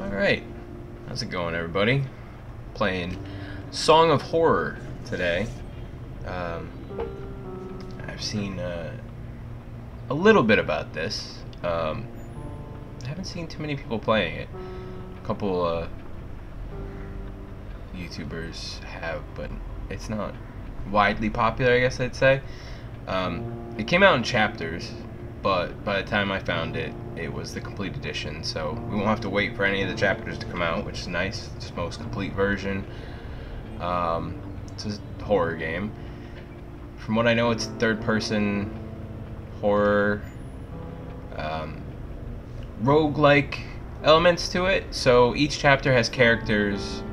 Alright, how's it going, everybody? Playing Song of Horror today. I've seen a little bit about this. I haven't seen too many people playing it. A couple YouTubers have, but it's not widely popular, I guess I'd say. It came out in chapters, but by the time I found it, it was the complete edition, so we won't have to wait for any of the chapters to come out, which is nice. It's the most complete version. It's a horror game. From what I know, it's third-person horror, roguelike elements to it. So each chapter has characters,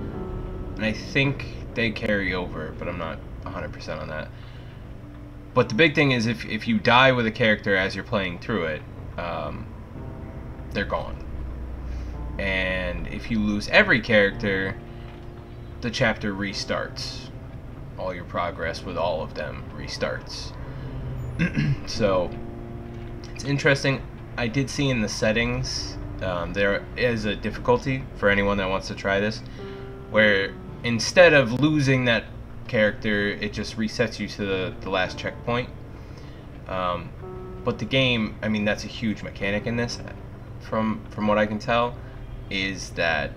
and I think they carry over, but I'm not 100% on that. But the big thing is if you die with a character as you're playing through it, they're gone. And if you lose every character, the chapter restarts. All your progress with all of them restarts. So it's interesting. I did see in the settings there is a difficulty for anyone that wants to try this, where instead of losing that character, it just resets you to the last checkpoint. But the game, I mean, that's a huge mechanic in this, from what I can tell, is that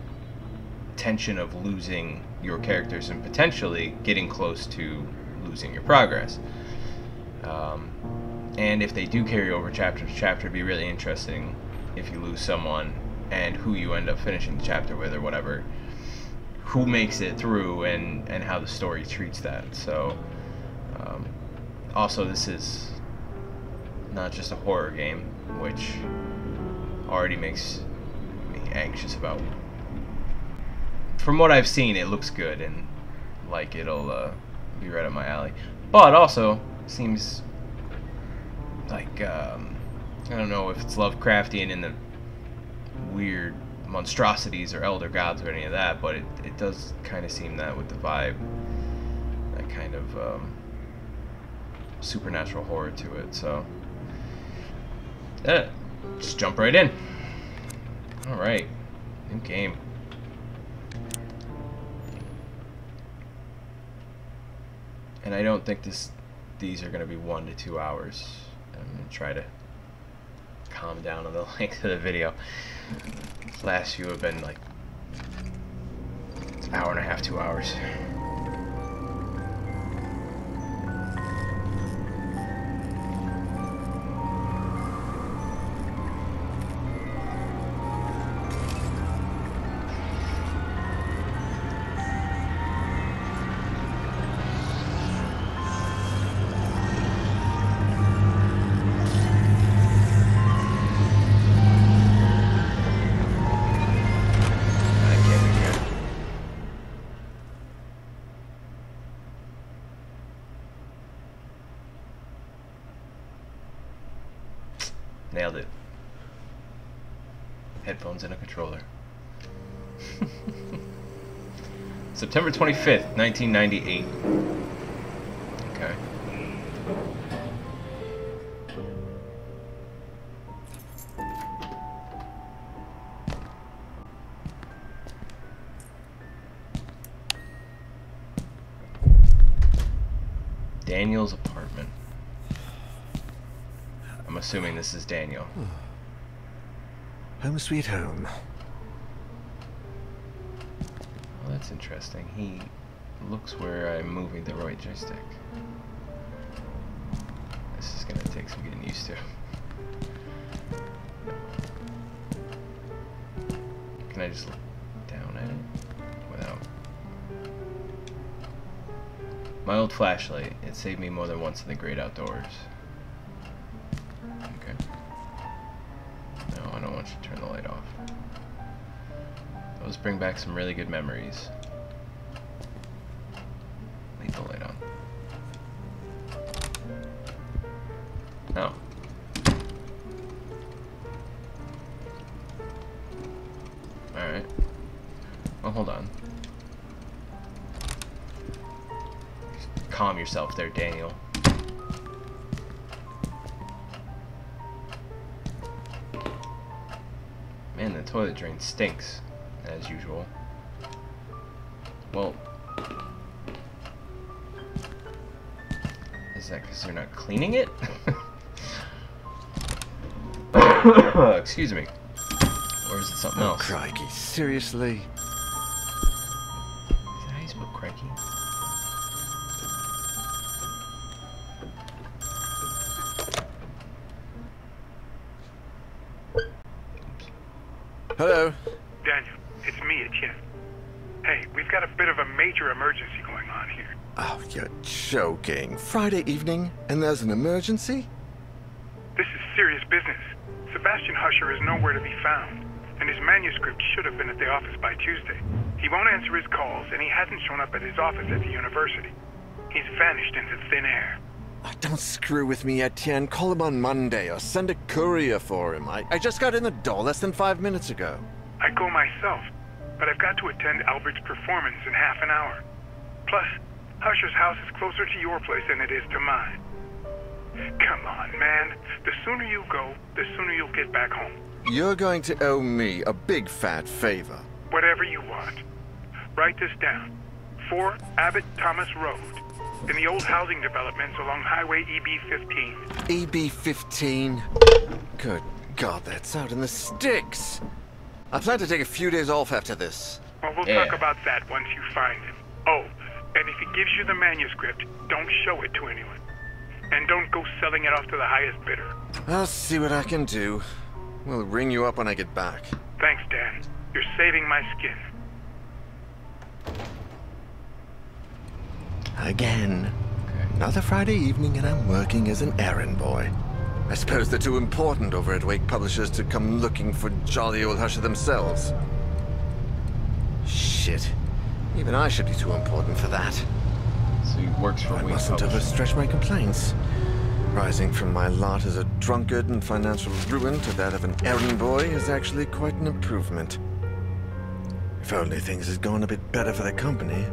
tension of losing your characters and potentially getting close to losing your progress. And if they do carry over chapter to chapter, it'd be really interesting if you lose someone and who you end up finishing the chapter with or whatever, who makes it through, and how the story treats that. So also, this is not just a horror game, which already makes me anxious about. From what I've seen, it looks good, and like it'll be right up my alley. But also seems like I don't know if it's Lovecraftian in the weird monstrosities or elder gods or any of that, but it does kind of seem that with the vibe, that kind of supernatural horror to it. So just jump right in. Alright, new game. And I don't think these are going to be 1 to 2 hours. I'm going to try to calm down on the length of the video. Last few have been like an hour and a half, 2 hours. Nailed it. Headphones and a controller. September 25th, 1998. Okay. Daniel's apartment. I'm assuming this is Daniel. Home sweet home. Well, that's interesting. He looks where I'm moving the right joystick. This is gonna take some getting used to. Can I just look down at it without? My old flashlight. It saved me more than once in the great outdoors. No, I don't want you to turn the light off. Those bring back some really good memories. Leave the light on. Oh. Alright. Well, hold on. Calm yourself there, Daniel. Man, the toilet drain stinks. as usual. Well, is that because they're not cleaning it? Excuse me. Or is it something else? Crikey, seriously? Is that how you spell crikey? Hello? Daniel, it's me, Etienne. Hey, we've got a bit of a major emergency going on here. Oh, you're joking. Friday evening, and there's an emergency? This is serious business. Sebastian Husher is nowhere to be found, and his manuscript should have been at the office by Tuesday. He won't answer his calls, and he hasn't shown up at his office at the university. He's vanished into thin air. Oh, don't screw with me, Etienne. Call him on Monday, or send a courier for him. I just got in the door less than 5 minutes ago. I'd go myself, but I've got to attend Albert's performance in half an hour. Plus, Husher's house is closer to your place than it is to mine. Come on, man. The sooner you go, the sooner you'll get back home. You're going to owe me a big fat favor. Whatever you want. Write this down. 4 Abbott Thomas Road, in the old housing developments along Highway EB-15. EB-15? Good God, that's out in the sticks. I plan to take a few days off after this. Well, we'll talk about that once you find him. Oh, and if he gives you the manuscript, don't show it to anyone. And don't go selling it off to the highest bidder. I'll see what I can do. We'll ring you up when I get back. Thanks, Dan. You're saving my skin. Again. Another Friday evening and I'm working as an errand boy. I suppose they're too important over at Wake Publishers to come looking for jolly old Husher themselves. Shit. Even I should be too important for that. So he works for I Wake mustn't Publishers. overstretch my complaints. Rising from my lot as a drunkard and financial ruin to that of an errand boy is actually quite an improvement. If only things had gone a bit better for the company,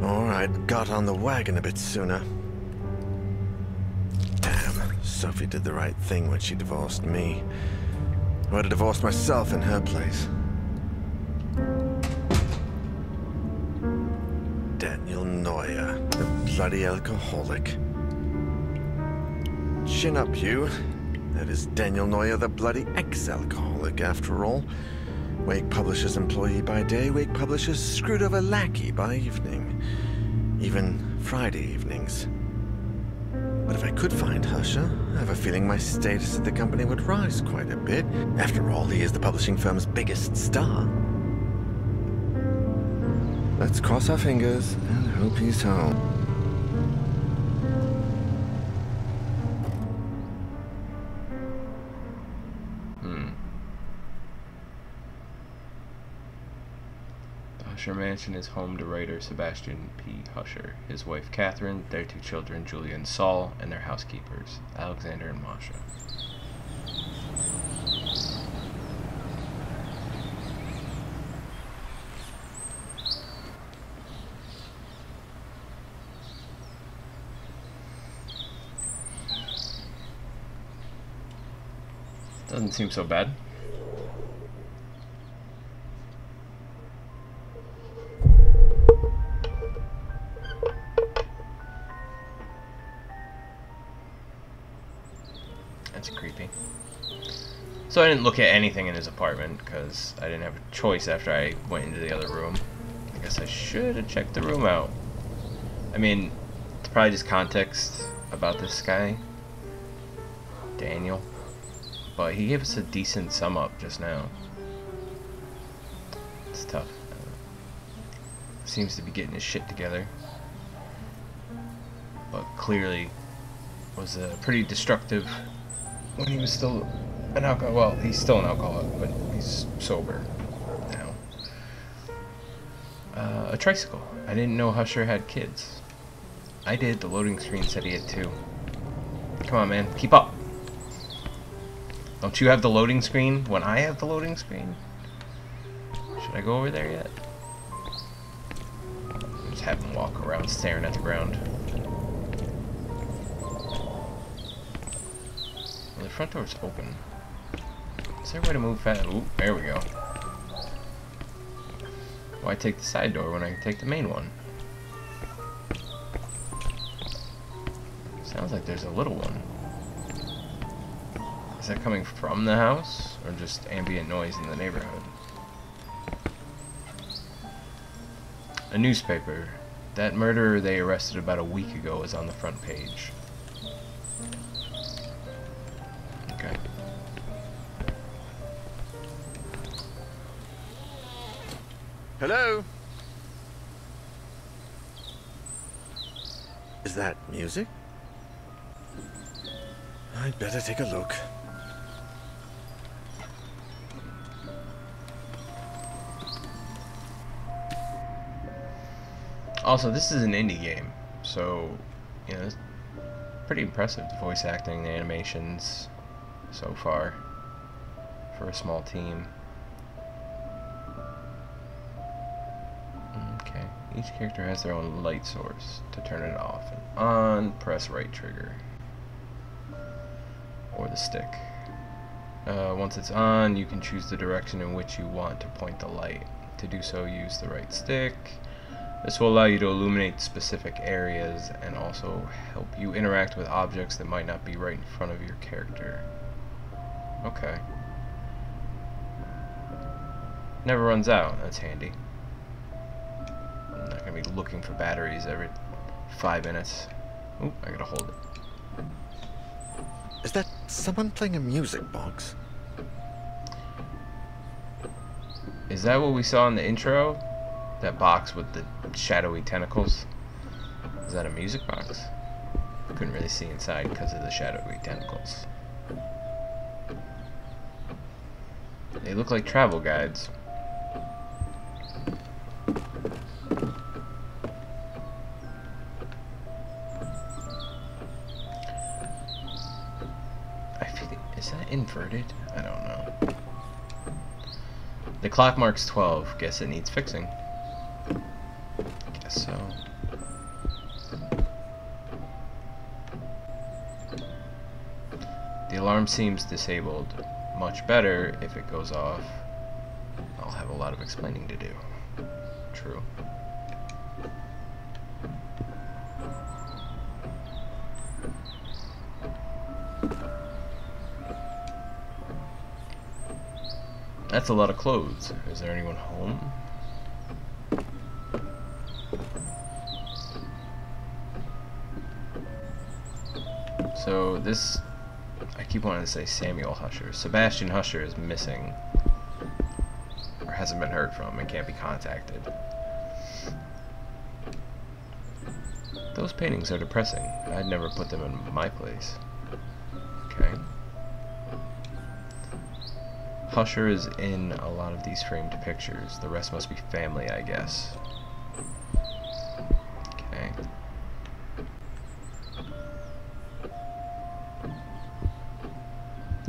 or I'd got on the wagon a bit sooner. Damn, Sophie did the right thing when she divorced me. I would have divorced myself in her place. Daniel Neuer, the bloody alcoholic. Chin up, you. That is Daniel Neuer, the bloody ex-alcoholic, after all. Wake Publishers employee by day, Wake Publishers screwed over lackey by evening. Even Friday evenings. But if I could find Husher, I have a feeling my status at the company would rise quite a bit. After all, he is the publishing firm's biggest star. Let's cross our fingers and hope he's home. Husher Mansion is home to writer Sebastian P. Husher, his wife Catherine, their 2 children Julia and Saul, and their housekeepers, Alexander and Masha. Doesn't seem so bad. That's creepy. So I didn't look at anything in his apartment because I didn't have a choice after I went into the other room. I guess I should have checked the room out. I mean, it's probably just context about this guy, Daniel. But he gave us a decent sum up just now. It's tough. Seems to be getting his shit together. But clearly was pretty destructive when he was still an alcoholic. Well, he's still an alcoholic, but he's sober now. A tricycle. I didn't know Husher had kids. I did. The loading screen said he had 2. Come on, man. Keep up. Don't you have the loading screen when I have the loading screen? Should I go over there yet? Just have him walk around staring at the ground. Well, the front door's open. Is there a way to move fast? Ooh, there we go. Why take the side door when I can take the main one? Sounds like there's a little one. Is that coming from the house, or just ambient noise in the neighborhood? A newspaper. That murderer they arrested about a week ago is on the front page. Okay. Hello? Is that music? I'd better take a look. Also, this is an indie game, so, you know, it's pretty impressive, the voice acting, the animations so far for a small team. Okay, each character has their own light source. To turn it off and on, press right trigger or the stick. Once it's on, you can choose the direction in which you want to point the light. To do so, use the right stick. This will allow you to illuminate specific areas and also help you interact with objects that might not be right in front of your character. Okay. Never runs out, that's handy. I'm not going to be looking for batteries every 5 minutes. Oop, I gotta hold it. Is that someone playing a music box? Is that what we saw in the intro? That box with the shadowy tentacles? Is that a music box? Couldn't really see inside because of the shadowy tentacles. They look like travel guides. Is that inverted? I don't know. The clock marks 12. Guess it needs fixing. Guess so. The alarm seems disabled. Much better if it goes off. I'll have a lot of explaining to do. True. That's a lot of clothes. Is there anyone home? So this, I keep wanting to say Samuel Husher. Sebastian Husher is missing, or hasn't been heard from, and can't be contacted. Those paintings are depressing. I'd never put them in my place. Okay. Husher is in a lot of these framed pictures. The rest must be family, I guess. Okay.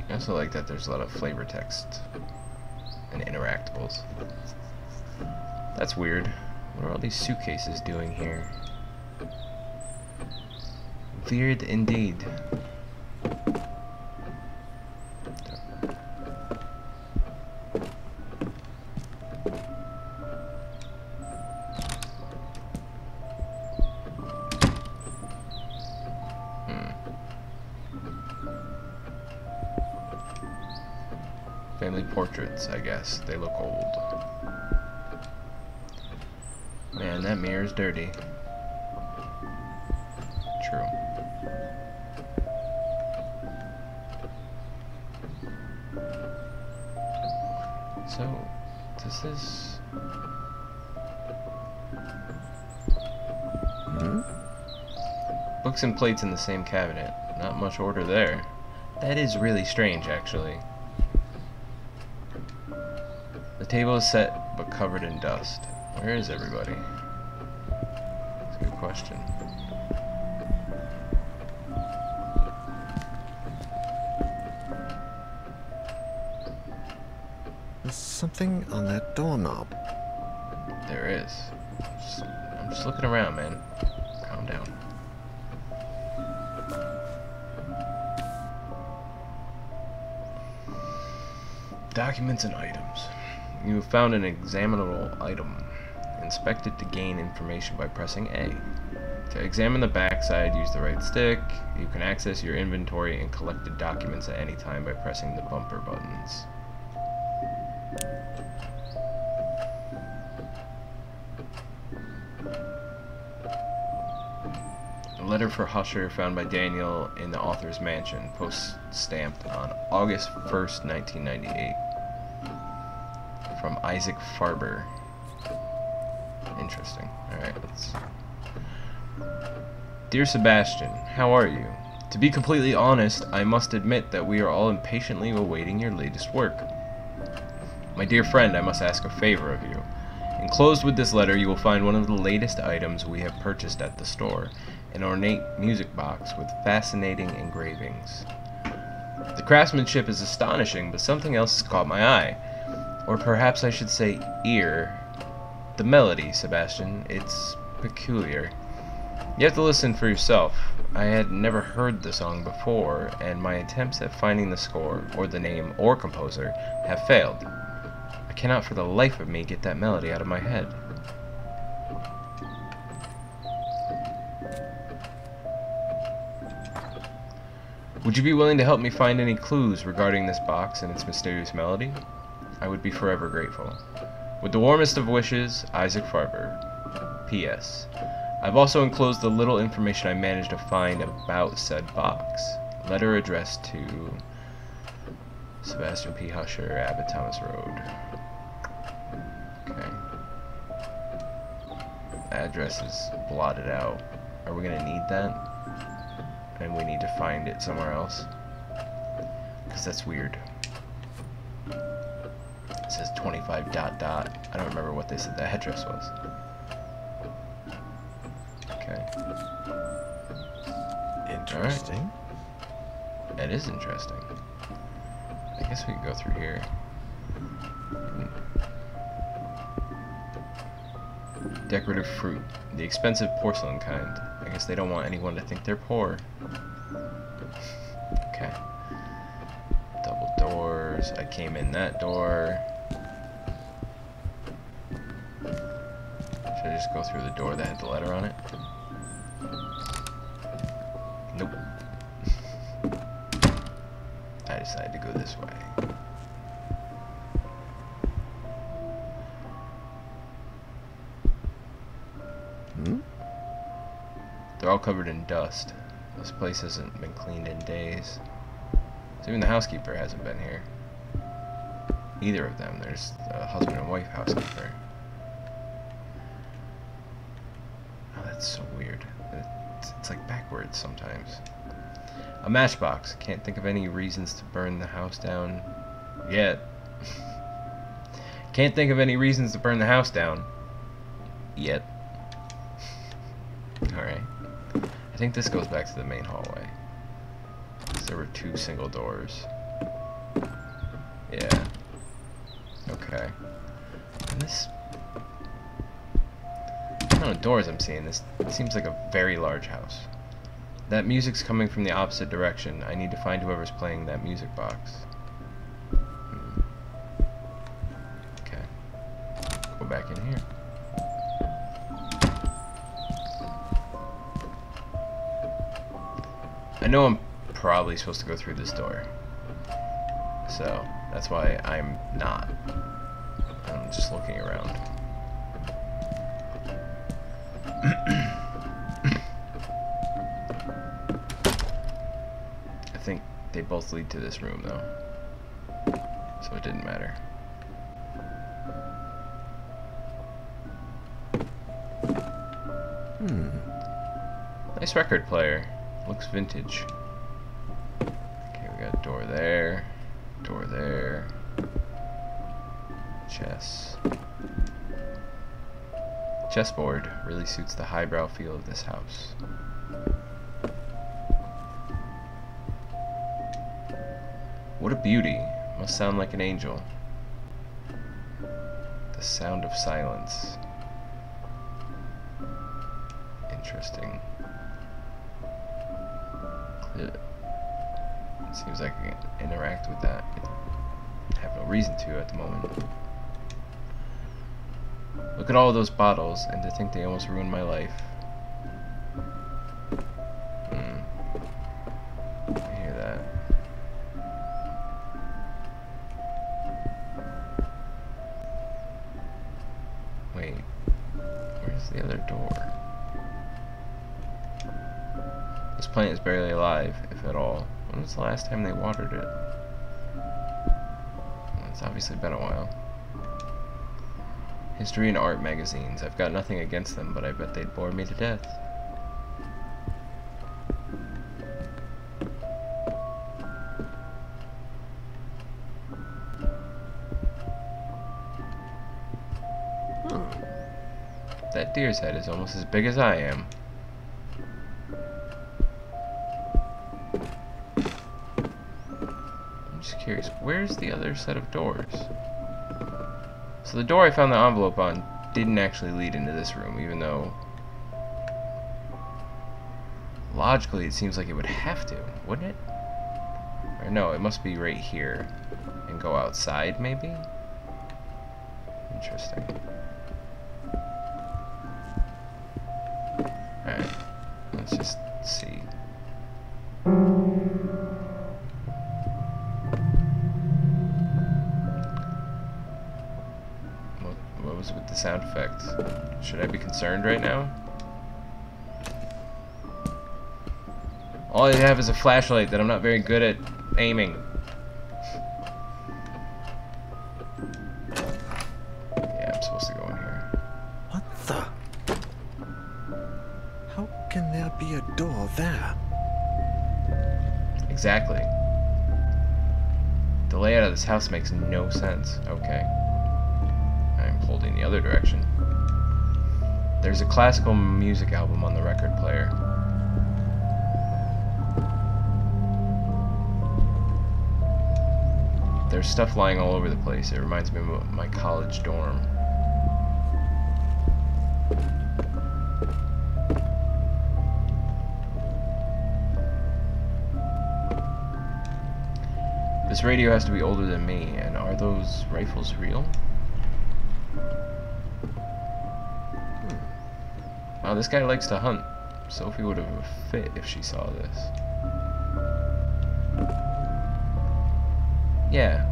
I also like that there's a lot of flavor text and interactables. That's weird. What are all these suitcases doing here? Weird indeed. Family portraits, I guess. They look old. Man, that mirror's dirty. True. So, does this... Books and plates in the same cabinet. Not much order there. That is really strange, actually. The table is set, but covered in dust. Where is everybody? That's a good question. There's something on that doorknob. There is. I'm just looking around, man. Calm down. Documents and items. You have found an examinable item. inspect it to gain information by pressing A. To examine the backside, use the right stick. You can access your inventory and collected documents at any time by pressing the bumper buttons. A letter for Husher found by Daniel in the author's mansion, post-stamped on August 1st, 1998. From Isaac Farber. Interesting. Alright, let's... Dear Sebastian, how are you? To be completely honest, I must admit that we are all impatiently awaiting your latest work. My dear friend, I must ask a favor of you. Enclosed with this letter, you will find one of the latest items we have purchased at the store, an ornate music box with fascinating engravings. The craftsmanship is astonishing, but something else has caught my eye. Or perhaps I should say ear. The melody, Sebastian, it's peculiar. You have to listen for yourself. I had never heard the song before, and my attempts at finding the score, or the name, or composer, have failed. I cannot for the life of me get that melody out of my head. Would you be willing to help me find any clues regarding this box and its mysterious melody? I would be forever grateful. With the warmest of wishes, Isaac Farber. P.S. I've also enclosed the little information I managed to find about said box. Letter addressed to Sebastian P. Husher, Abbott Thomas Road. Okay. The address is blotted out. Are we gonna need that? And we need to find it somewhere else? Because that's weird. It says 25 ... I don't remember what they said the address was. Okay. Interesting. Right. That is interesting. I guess we could go through here. Decorative fruit. The expensive porcelain kind. I guess they don't want anyone to think they're poor. Okay. Double doors. I came in that door. Should I just go through the door that had the letter on it? Nope. I decided to go this way. They're all covered in dust. This place hasn't been cleaned in days. So even the housekeeper hasn't been here. Either of them. There's a husband and wife housekeeper. Oh, that's so weird. It's like backwards sometimes. A matchbox. Can't think of any reasons to burn the house down yet. Can't think of any reasons to burn the house down yet. Alright. I think this goes back to the main hallway. There were 2 single doors. Yeah. Okay. And this... I don't know doors I'm seeing. This seems like a very large house. That music's coming from the opposite direction. I need to find whoever's playing that music box. Okay. Go back in here. I know I'm probably supposed to go through this door. So, that's why I'm not. I'm just looking around. I think they both lead to this room though. So it didn't matter. Nice record player. Looks vintage. Okay, we got a door there. Door there. Chess. Chessboard really suits the highbrow feel of this house. What a beauty. Must sound like an angel. The sound of silence. Interesting. It seems like I can interact with that. I have no reason to at the moment. Look at all of those bottles, and to think they almost ruined my life. I hear that. Wait, where's the other door? This plant is barely alive, if at all. When was the last time they watered it? Well, it's obviously been a while. History and art magazines. I've got nothing against them, but I bet they'd bore me to death. That deer's head is almost as big as I am. I'm just curious, where's the other set of doors? So the door I found the envelope on didn't actually lead into this room, even though logically it seems like it would have to, wouldn't it? Or no, it must be right here and go outside, maybe? Interesting. Alright, let's just see. What was with the sound effects? Should I be concerned right now? All I have is a flashlight that I'm not very good at aiming. Yeah, I'm supposed to go in here. What the? How can there be a door there? Exactly. The layout of this house makes no sense. Okay. I'm holding the other direction. There's a classical music album on the record player. There's stuff lying all over the place. It reminds me of my college dorm. This radio has to be older than me, and are those rifles real? Wow, this guy likes to hunt. Sophie would have a fit if she saw this. Yeah,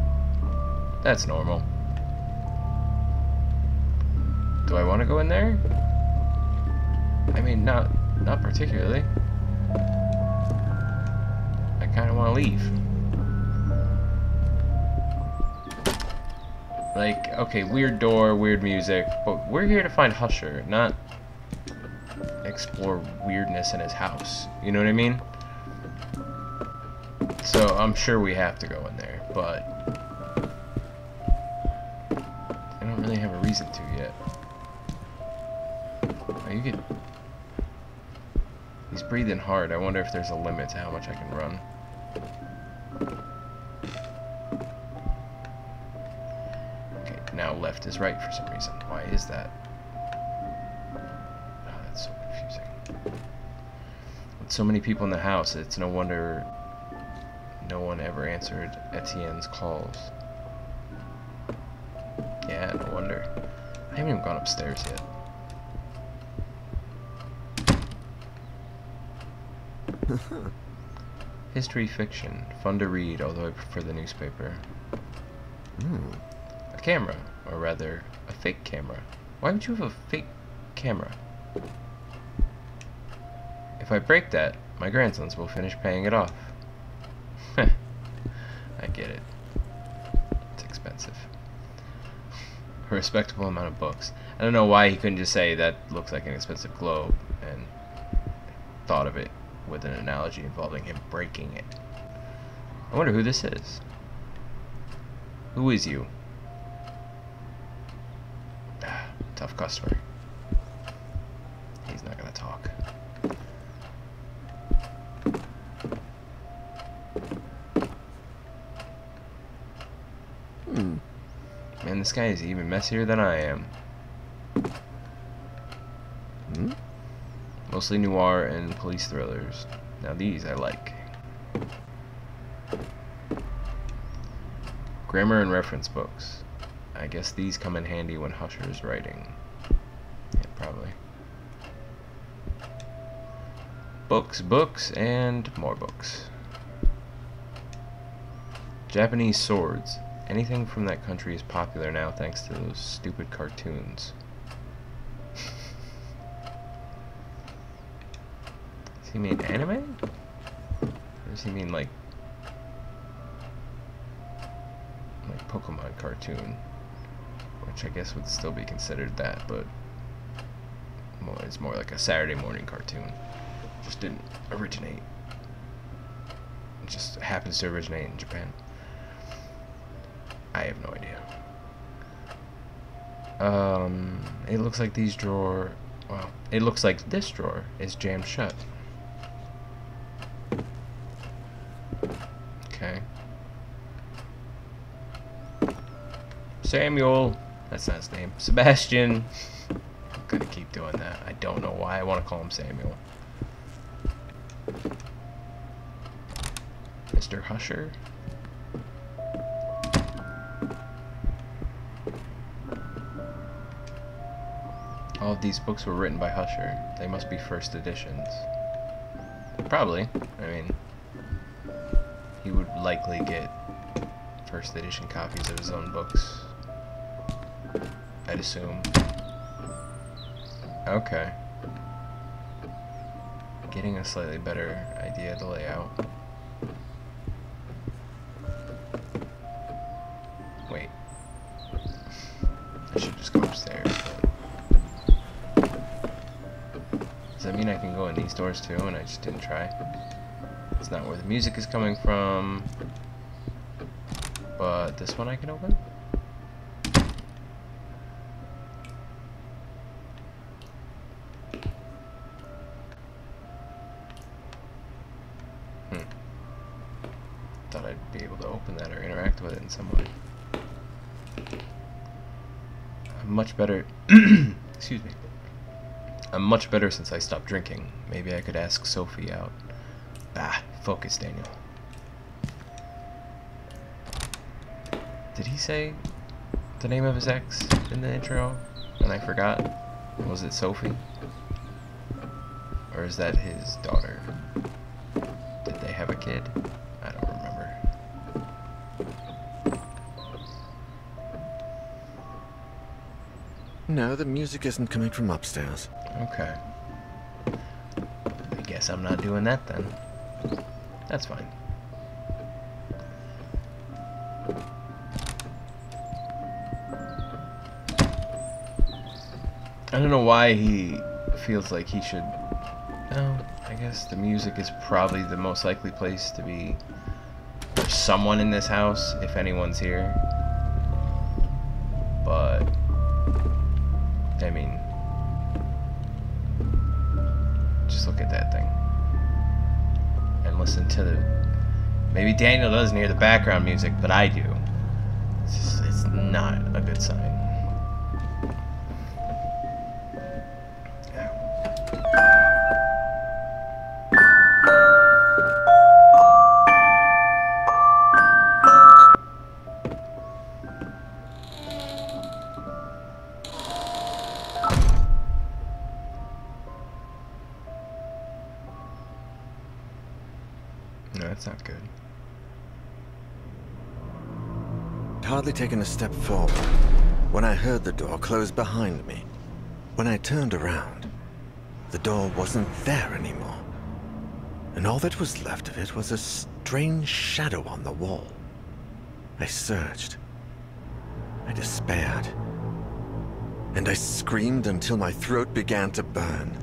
that's normal. Do I want to go in there? I mean, not particularly. I kind of want to leave. Like, okay, weird door, weird music, but we're here to find Husher, not explore weirdness in his house. You know what I mean? So I'm sure we have to go in there, but I don't really have a reason to yet. Oh, you get... He's breathing hard. I wonder if there's a limit to how much I can run. Okay, now left is right for some reason. Why is that? Oh, that's so confusing. With so many people in the house, it's no wonder no one ever answered Etienne's calls. Yeah, no wonder. I haven't even gone upstairs yet. History fiction. Fun to read, although I prefer the newspaper. A camera. Or rather, a fake camera. Why would you have a fake camera? If I break that, my grandsons will finish paying it off. I get it. It's expensive. A respectable amount of books. I don't know why he couldn't just say that looks like an expensive globe and thought of it with an analogy involving him breaking it. I wonder who this is. Who is you? Tough customer. He's not gonna talk. Man, this guy is even messier than I am. Mostly noir and police thrillers. Now these I like. Grammar and reference books. I guess these come in handy when Husher is writing. Yeah, probably. Books, books, and more books. Japanese swords. Anything from that country is popular now thanks to those stupid cartoons. Does he mean anime? Or does he mean like Pokemon cartoon? Which I guess would still be considered that, but it's more like a Saturday morning cartoon. Just didn't originate. It just happens to originate in Japan. I have no idea. It looks like these drawer. Well, it looks like this drawer is jammed shut. Okay. Samuel. That's not his name. Sebastian. I'm gonna keep doing that. I don't know why I want to call him Samuel. Mr. Husher. All of these books were written by Husher. They must be first editions. Probably. I mean, he would likely get first edition copies of his own books. I'd assume. Okay. Getting a slightly better idea of the layout. Wait. I should just go upstairs. Does that mean I can go in these doors too, and I just didn't try? It's not where the music is coming from. But this one I can open? Thought I'd be able to open that or interact with it in some way. I'm much better. Excuse me. I'm much better since I stopped drinking. Maybe I could ask Sophie out. Ah, focus, Daniel. Did he say the name of his ex in the intro and I forgot? Was it Sophie? Or is that his daughter? Did they have a kid? I don't remember. No, the music isn't coming from upstairs. Okay. I guess I'm not doing that then. That's fine. I don't know why he feels like he should... Oh, I guess the music is probably the most likely place to be for someone in this house, if anyone's here. But... I mean... Just look at that thing. And listen to the... Maybe Daniel doesn't hear the background music, but I do. It's not a good sign. No, that's not good. Hardly taken a step forward when I heard the door close behind me. When I turned around, the door wasn't there anymore, and all that was left of it was a strange shadow on the wall. I searched. I despaired. And I screamed until my throat began to burn.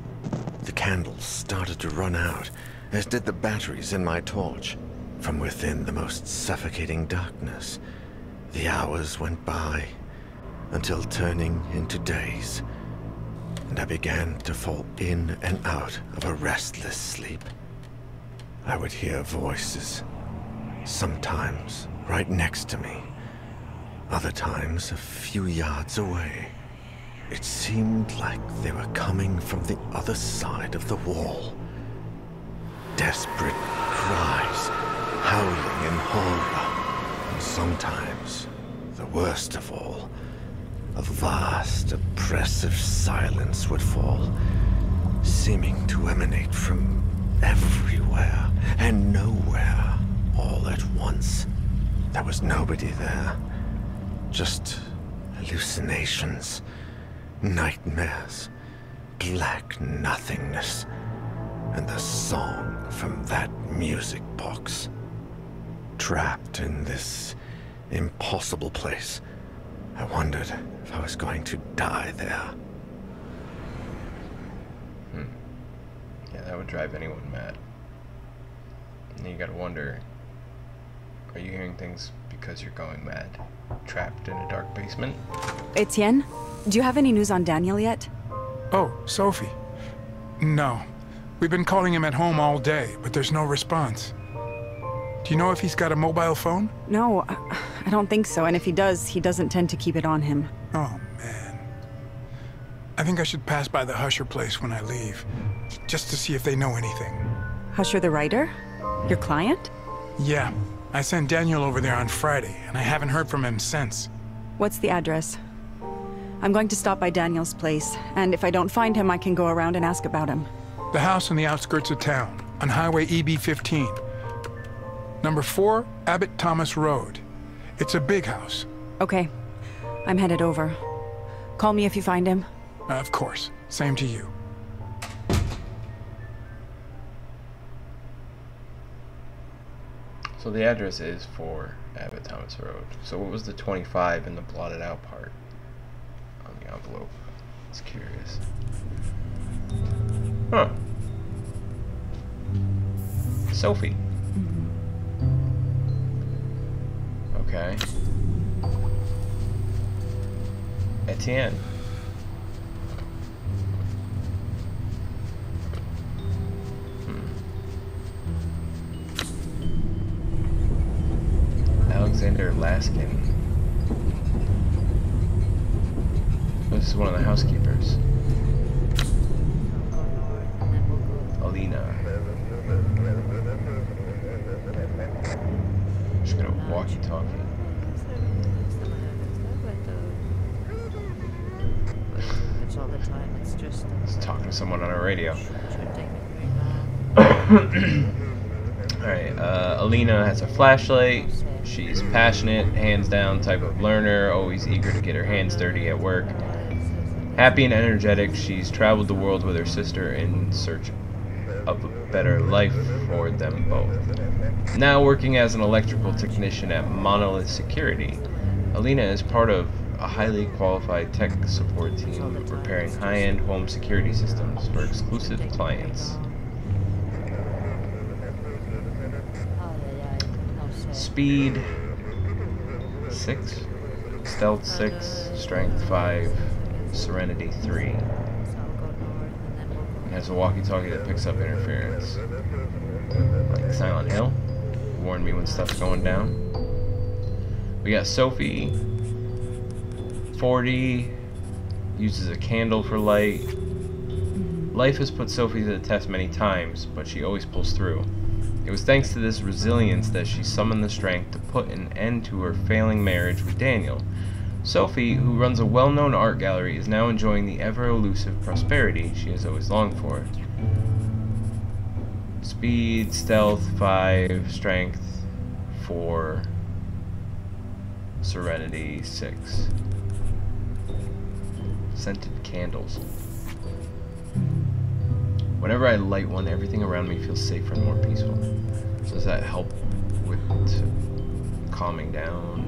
The candles started to run out, as did the batteries in my torch. From within the most suffocating darkness, the hours went by, until turning into days, and I began to fall in and out of a restless sleep. I would hear voices, sometimes right next to me, other times a few yards away. It seemed like they were coming from the other side of the wall. Desperate cries, howling in horror, and sometimes the worst of all, a vast, oppressive silence would fall, seeming to emanate from everywhere and nowhere all at once. There was nobody there, just hallucinations, nightmares, black nothingness, and the song from that music box. Trapped in this impossible place, I wondered if I was going to die there. Yeah, that would drive anyone mad. And you gotta wonder, are you hearing things because you're going mad? Trapped in a dark basement? Etienne, do you have any news on Daniel yet? Oh, Sophie. No. We've been calling him at home all day, but there's no response. Do you know if he's got a mobile phone? No, I don't think so, and if he does, he doesn't tend to keep it on him. Oh, man. I think I should pass by the Husher place when I leave, just to see if they know anything. Husher the writer? Your client? Yeah. I sent Daniel over there on Friday, and I haven't heard from him since. What's the address? I'm going to stop by Daniel's place, and if I don't find him, I can go around and ask about him. The house on the outskirts of town, on Highway EB-15. Number 4, Abbott Thomas Road. It's a big house. Okay. I'm headed over. Call me if you find him. Of course. Same to you. So the address is 4 Abbott Thomas Road. So what was the 25 in the blotted out part on the envelope? It's curious. Huh. Sophie. Okay. Etienne. Alexander Laskin. This is one of the housekeepers. Alina. She's got a walkie-talkie. All the time, it's just He's talking to someone on a radio. Alright, Alina has a flashlight. She's passionate, hands down type of learner, always eager to get her hands dirty at work. Happy and energetic, she's traveled the world with her sister in search of a better life for them both. Now working as an electrical technician at Monolith Security, Alina is part of a highly qualified tech support team repairing high-end home security systems for exclusive clients. Speed 6, Stealth 6, Strength 5, Serenity 3. It has a walkie-talkie that picks up interference. Like Silent Hill. Warn me when stuff's going down. We got Sophie. 40, uses a candle for light. Life has put Sophie to the test many times, but she always pulls through. It was thanks to this resilience that she summoned the strength to put an end to her failing marriage with Daniel. Sophie, who runs a well-known art gallery, is now enjoying the ever-elusive prosperity she has always longed for. Speed, Stealth 5, Strength 4, Serenity 6. Scented candles. Whenever I light one, everything around me feels safer and more peaceful. So does that help with calming down?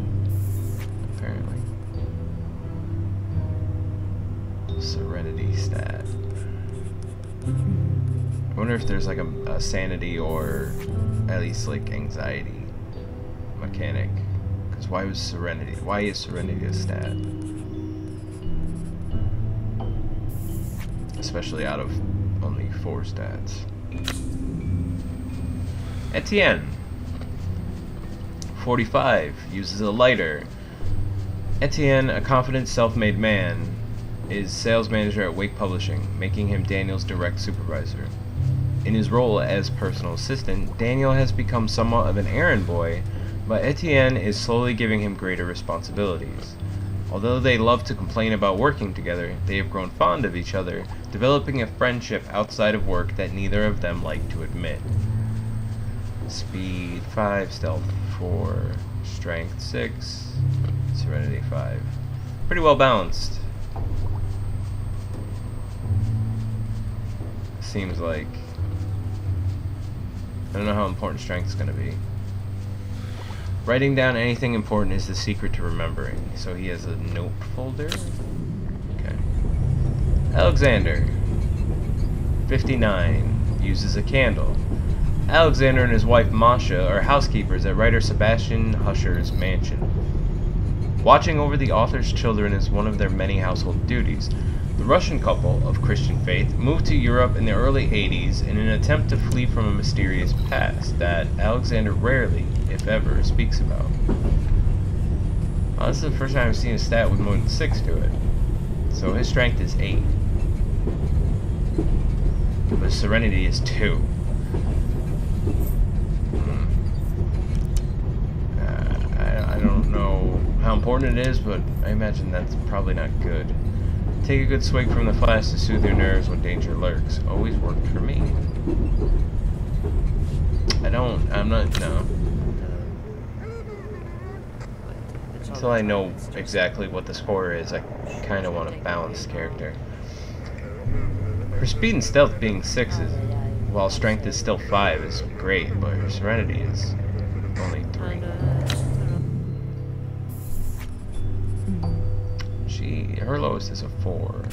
Apparently. Serenity stat. I wonder if there's like a sanity or at least like anxiety mechanic. Because why is Serenity a stat? Especially out of only 4 stats. Etienne. 45. Uses a lighter. Etienne, a confident, self-made man, is sales manager at Wake Publishing, making him Daniel's direct supervisor. In his role as personal assistant, Daniel has become somewhat of an errand boy but Etienne is slowly giving him greater responsibilities. Although they love to complain about working together, they have grown fond of each other, developing a friendship outside of work that neither of them like to admit. Speed 5, Stealth 4, Strength 6, Serenity 5. Pretty well balanced. Seems like... I don't know how important Strength is going to be. Writing down anything important is the secret to remembering. So he has a note folder. Okay. Alexander, 59, uses a candle. Alexander and his wife Masha are housekeepers at writer Sebastian Huscher's mansion. Watching over the author's children is one of their many household duties. The Russian couple, of Christian faith, moved to Europe in the early 80s in an attempt to flee from a mysterious past that Alexander rarely, if ever, speaks about. Well, this is the first time I've seen a stat with more than 6 to it. So his strength is 8. But his serenity is 2. I don't know how important it is, but I imagine that's probably not good. Take a good swig from the flask to soothe your nerves when danger lurks. Always worked for me. I'm not, no. Until I know exactly what the score is, I kind of want a balanced character. Her speed and stealth being 6 is, while strength is still 5, is great, but her serenity is only 3. Her lowest is a 4.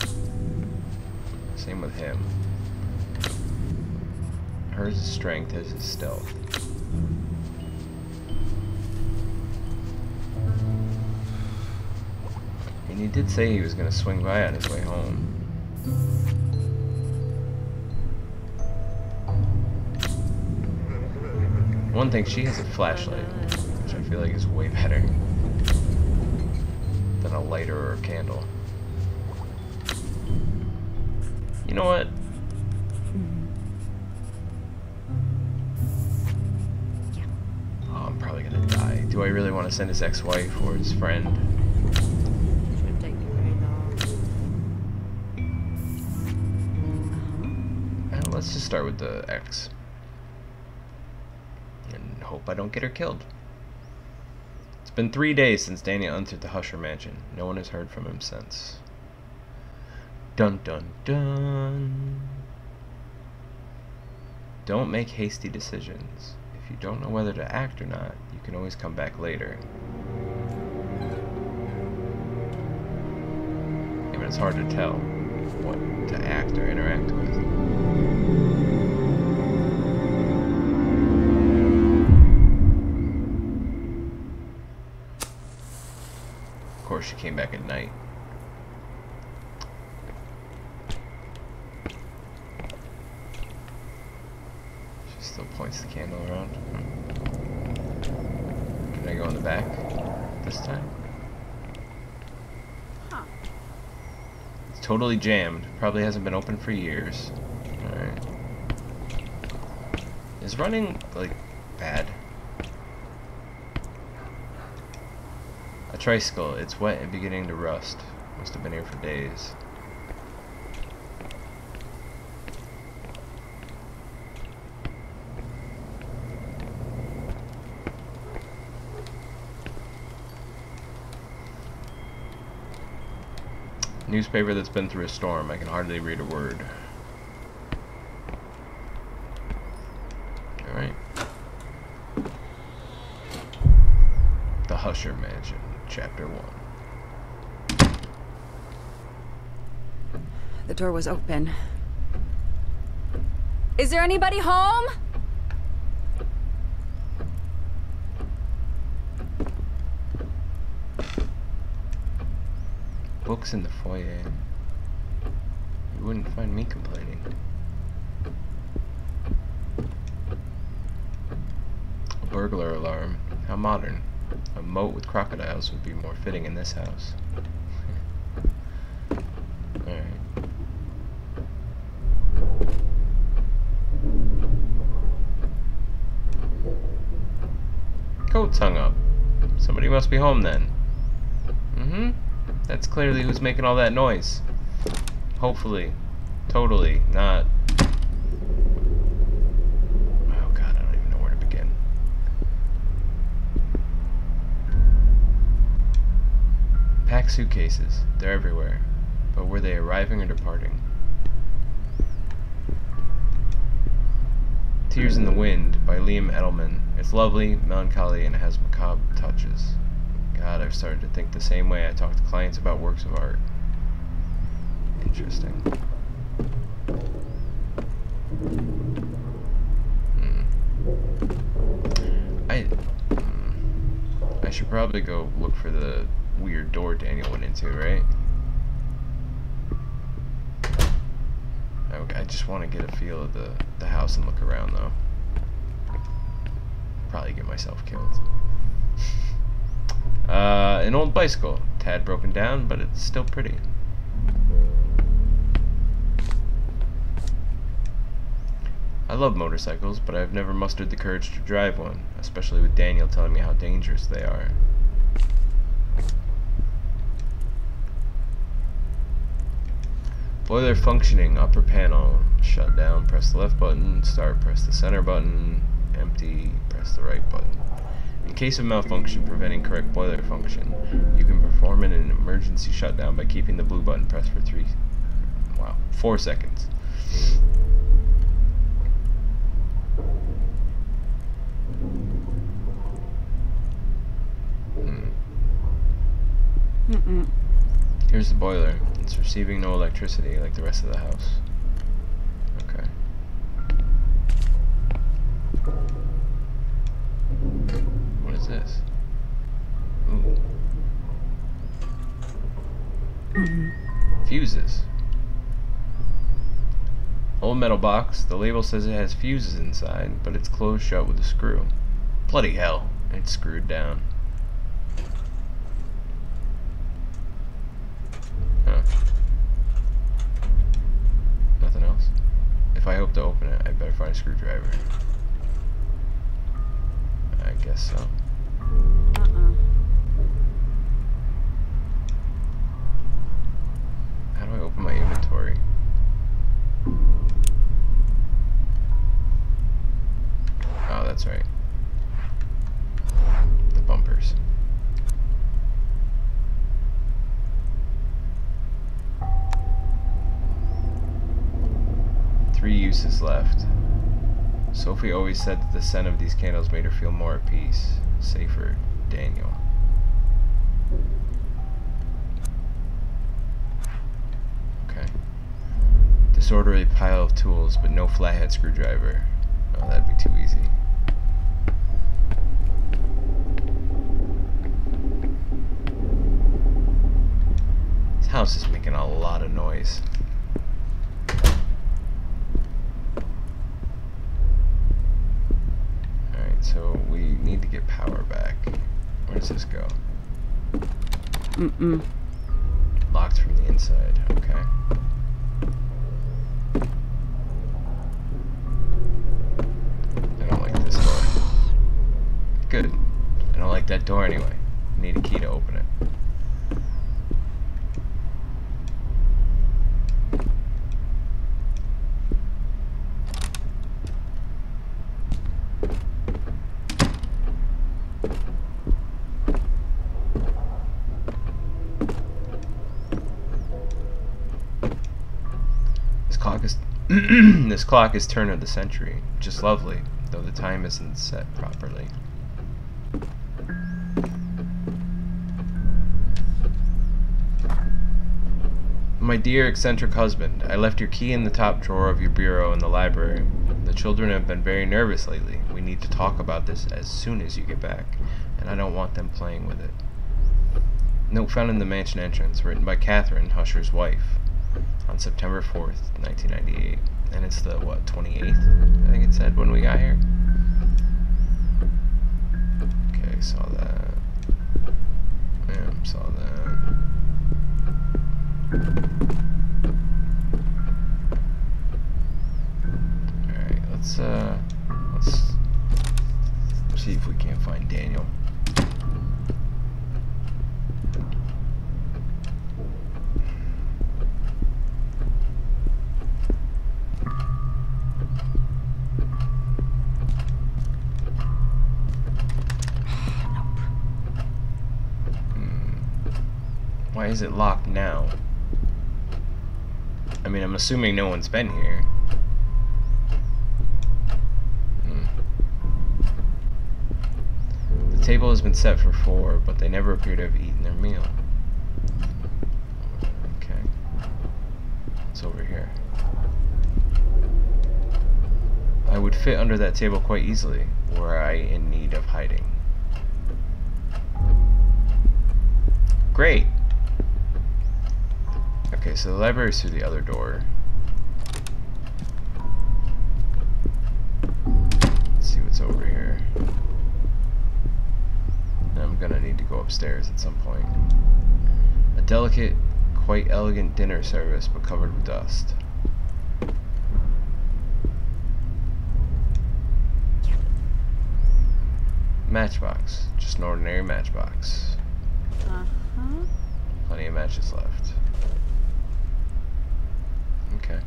Same with him. Hers is strength, his is stealth. And he did say he was going to swing by on his way home. One thing, she has a flashlight, which I feel like is way better than a lighter or a candle. You know what? Oh, I'm probably gonna die. Do I really want to send his ex-wife or his friend? Should take me very long. Let's just start with the ex. And hope I don't get her killed. It's been 3 days since Daniel entered the Huscher mansion. No one has heard from him since. Dun dun dun. Don't make hasty decisions. If you don't know whether to act or not, you can always come back later. I mean, it's hard to tell what to act or interact with. Of course, she came back at night. Still points the candle around. Can I go in the back this time? Huh. It's totally jammed. Probably hasn't been open for years. Alright. Is running, like, bad? A tricycle. It's wet and beginning to rust. Must have been here for days. Newspaper that's been through a storm. I can hardly read a word. Alright. The Huscher Mansion, Chapter 1. The door was open. Is there anybody home? Books in the foyer. You wouldn't find me complaining. A burglar alarm. How modern. A moat with crocodiles would be more fitting in this house. Alright. Cool. No tongue up. Somebody must be home then. Mm-hmm. That's clearly who's making all that noise. Hopefully. Totally. Not... Oh god, I don't even know where to begin. Packed suitcases. They're everywhere. But were they arriving or departing? Tears in the Wind by Liam Edelman. It's lovely, melancholy, and it has macabre touches. God, I've started to think the same way I talk to clients about works of art. Interesting. I should probably go look for the weird door Daniel went into, right? I just want to get a feel of the house and look around, though. Probably get myself killed. An old bicycle. Tad broken down, but it's still pretty. I love motorcycles, but I've never mustered the courage to drive one, especially with Daniel telling me how dangerous they are. Boiler functioning, upper panel, shut down, press the left button, start, press the center button, empty, press the right button. In case of malfunction preventing correct boiler function, you can perform an emergency shutdown by keeping the blue button pressed for 4 seconds. Here's the boiler. It's receiving no electricity like the rest of the house. Okay. What is this? Ooh. Fuses. Old metal box. The label says it has fuses inside, but it's closed shut with a screw. Bloody hell. It's screwed down. Huh. Nothing else? If I hope to open it, I better find a screwdriver. I guess so. How do I open my inventory? Oh, that's right. The bumpers. Three uses left. Sophie always said that the scent of these candles made her feel more at peace. Safer, Daniel. Okay. Disorderly pile of tools, but no flathead screwdriver. Oh, that'd be too easy. This house is making a lot of noise. So we need to get power back. Where does this go? Locked from the inside. Okay. I don't like this door. Good. I don't like that door anyway. I need a key to open it. This clock is turn of the century. Just lovely, though the time isn't set properly. My dear eccentric husband, I left your key in the top drawer of your bureau in the library. The children have been very nervous lately. We need to talk about this as soon as you get back, and I don't want them playing with it. Note found in the mansion entrance, written by Catherine, Husher's wife, on September 4th, 1998. And it's the, what, 28th? I think it said when we got here. Okay, saw that. Yeah, saw that. Alright, let's see if we can't find Daniel. Why is it locked now? I mean, I'm assuming no one's been here. The table has been set for 4, but they never appear to have eaten their meal. Okay. What's over here? I would fit under that table quite easily, were I in need of hiding. Great! Okay, so the library's through the other door. Let's see what's over here. I'm gonna need to go upstairs at some point. A delicate, quite elegant dinner service, but covered with dust. Matchbox. Just an ordinary matchbox. Plenty of matches left. Okay.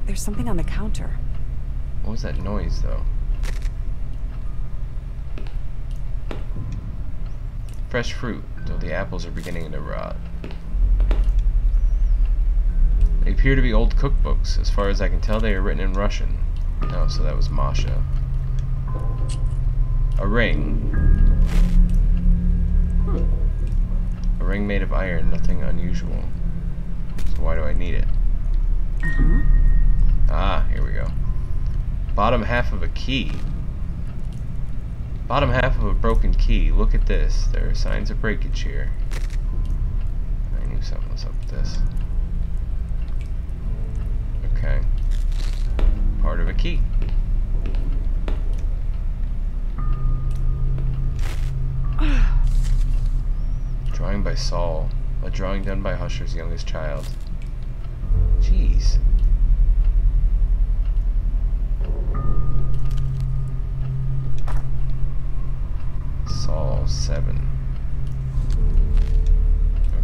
There's something on the counter. What was that noise, though? Fresh fruit, though the apples are beginning to rot. They appear to be old cookbooks. As far as I can tell, they are written in Russian. Oh, so that was Masha. A ring. A ring made of iron, nothing unusual. So why do I need it? Ah, here we go. Bottom half of a key. Bottom half of a broken key. Look at this. There are signs of breakage here. I knew something was up with this. Okay. Part of a key. Drawing by Saul. A drawing done by Husher's youngest child. Jeez. Saul 7.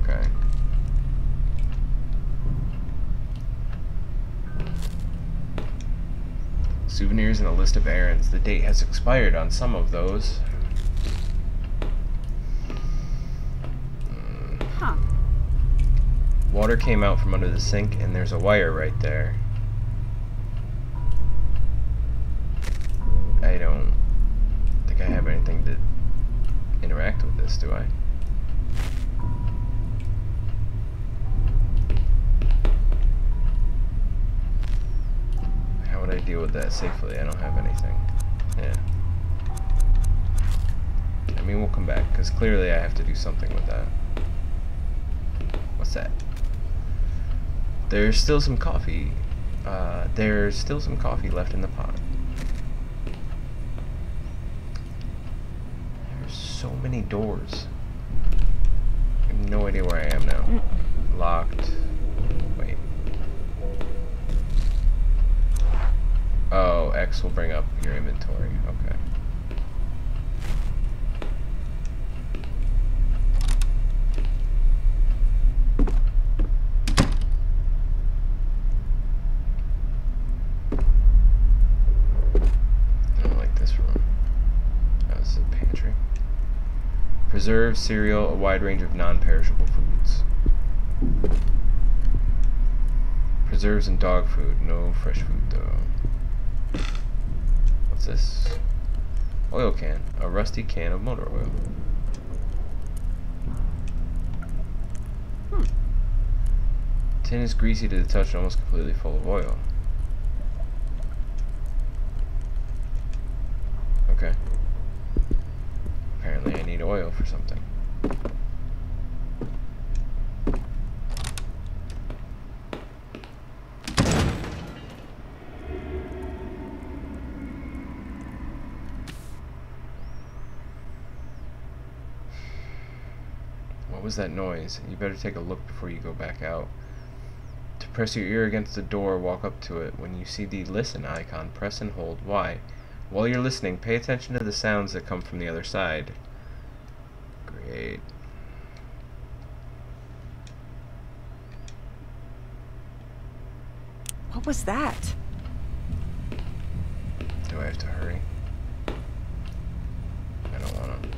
Okay. Souvenirs and a list of errands. The date has expired on some of those. Huh. Water came out from under the sink, and there's a wire right there. I don't think I have anything to interact with this, do I? How would I deal with that safely? I don't have anything. Yeah. I mean, we'll come back, because clearly I have to do something with that. What's that? There's still some coffee. There's still some coffee left in the pot. There's so many doors. I have no idea where I am now. Locked. Wait. Oh, X will bring up your inventory. Okay. Preserves, cereal, a wide range of non-perishable foods. Preserves and dog food. No fresh food, though. What's this? Oil can. A rusty can of motor oil. Tin is greasy to the touch and almost completely full of oil. Okay. Apparently I need oil for something. What was that noise? You better take a look before you go back out. To press your ear against the door, walk up to it. When you see the listen icon, press and hold Y. While you're listening, pay attention to the sounds that come from the other side. Great. What was that? Do I have to hurry? I don't want to.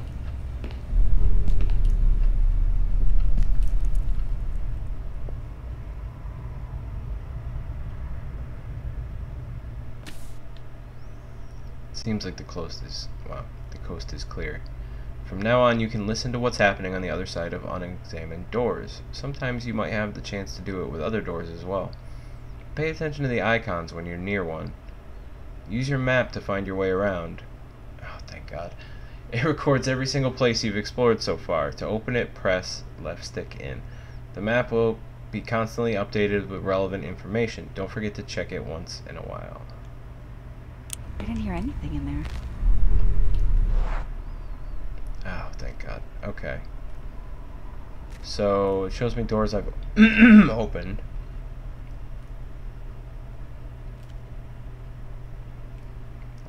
Seems like the coast is, wow, the coast is clear. From now on, you can listen to what's happening on the other side of unexamined doors. Sometimes you might have the chance to do it with other doors as well. Pay attention to the icons when you're near one. Use your map to find your way around. Oh, thank God. It records every single place you've explored so far. To open it, press left stick in. The map will be constantly updated with relevant information. Don't forget to check it once in a while. I didn't hear anything in there. Oh, thank God. Okay. So, it shows me doors I've opened.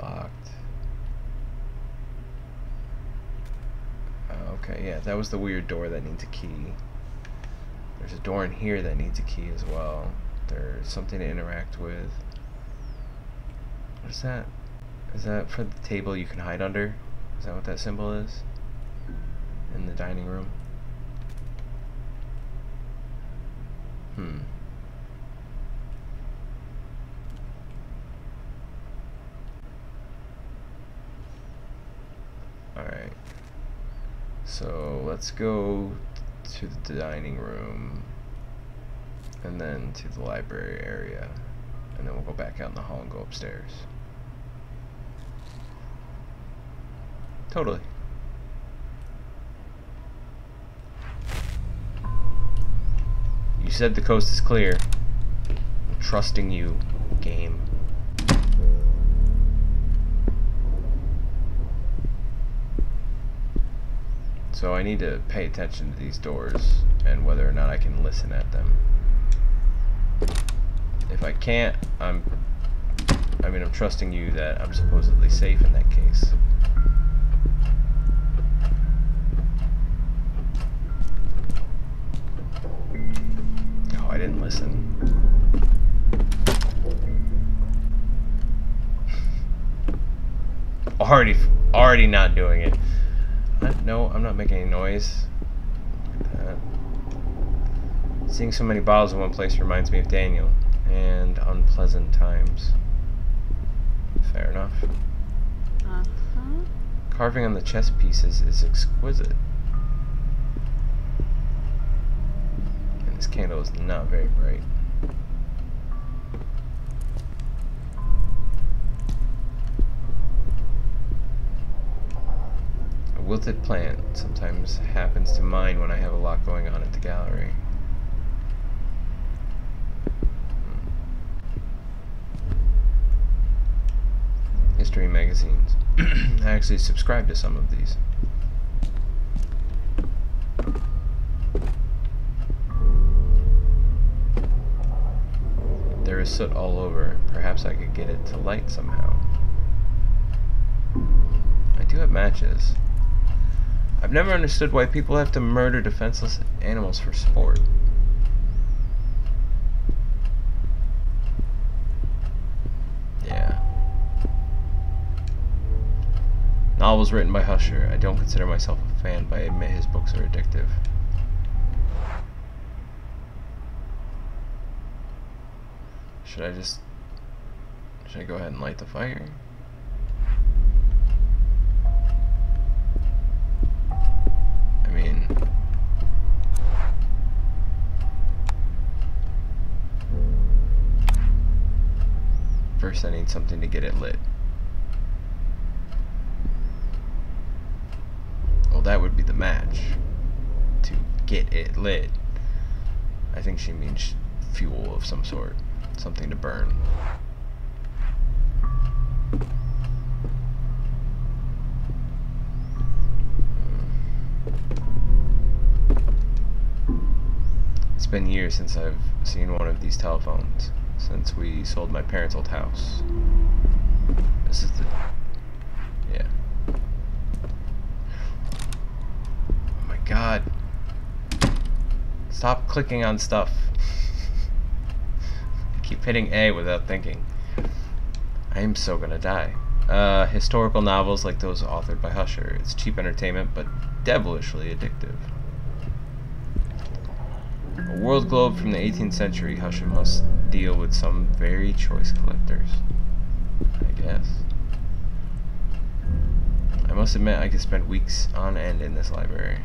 Locked. Okay, yeah, that was the weird door that needs a key. There's a door in here that needs a key as well. There's something to interact with. What is that? Is that for the table you can hide under? Is that what that symbol is? In the dining room? Alright. So let's go to the dining room and then to the library area. And then we'll go back out in the hall and go upstairs. Totally. You said the coast is clear. I'm trusting you, game. So I need to pay attention to these doors and whether or not I can listen at them. If I can't, I'm trusting you that I'm supposedly safe in that case. Oh, I didn't listen. Already not doing it. No, I'm not making any noise. Look at that. Seeing so many bottles in one place reminds me of Daniel and unpleasant times. Fair enough. Carving on the chess pieces is exquisite. And this candle is not very bright. A wilted plant sometimes happens to mine when I have a lot going on at the gallery. History magazines. I actually subscribe to some of these. There is soot all over. Perhaps I could get it to light somehow. I do have matches. I've never understood why people have to murder defenseless animals for sport. Yeah. Novels written by Husher. I don't consider myself a fan, but I admit his books are addictive. Should I go ahead and light the fire? I mean, first I need something to get it lit. Well, that would be the match. To get it lit. I think she means fuel of some sort. Something to burn. It's been years since I've seen one of these telephones. Since we sold my parents' old house. This is the... yeah. Oh my god. Stop clicking on stuff. I keep hitting A without thinking. I am so gonna die. Historical novels like those authored by Husher. It's cheap entertainment, but devilishly addictive. A world globe from the 18th century, Husher must deal with some very choice collectors. I guess. I must admit, I could spend weeks on end in this library.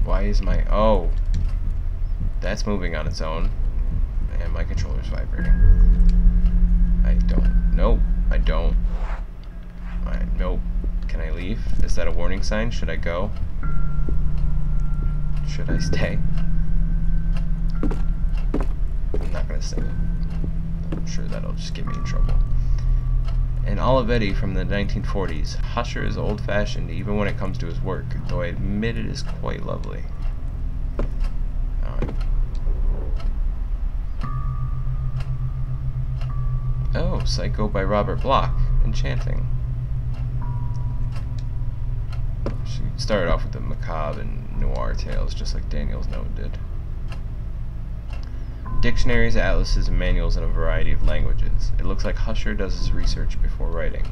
Why is my... Oh. That's moving on its own. And my controller's vibrating. I don't. Nope. I don't. Nope. Can I leave? Is that a warning sign? Should I go? Should I stay? I'm not gonna sing it. I'm sure that'll just get me in trouble. An Olivetti from the 1940s. Husher is old-fashioned even when it comes to his work, though I admit it is quite lovely. Alright. Oh, Psycho by Robert Bloch. Enchanting. She started off with the macabre and noir tales, just like Daniel's note did. Dictionaries, atlases, and manuals in a variety of languages. It looks like Husher does his research before writing.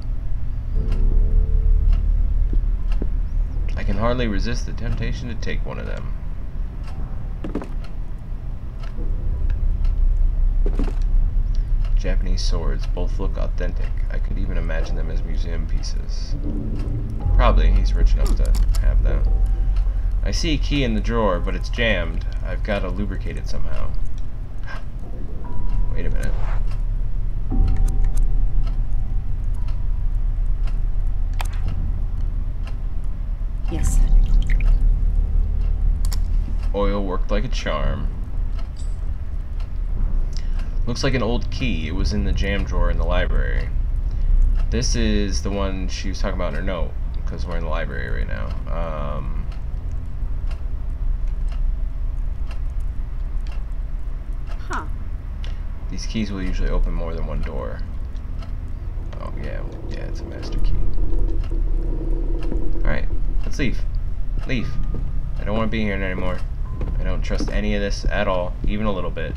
I can hardly resist the temptation to take one of them. Japanese swords both look authentic. I could even imagine them as museum pieces. Probably he's rich enough to have them. I see a key in the drawer, but it's jammed. I've got to lubricate it somehow. Wait a minute. Yes. Oil worked like a charm. Looks like an old key. It was in the jam drawer in the library. This is the one she was talking about in her note, because we're in the library right now. Huh. These keys will usually open more than one door. Oh, yeah, well, yeah, it's a master key. Alright, let's leave. Leave. I don't want to be here anymore. I don't trust any of this at all, even a little bit.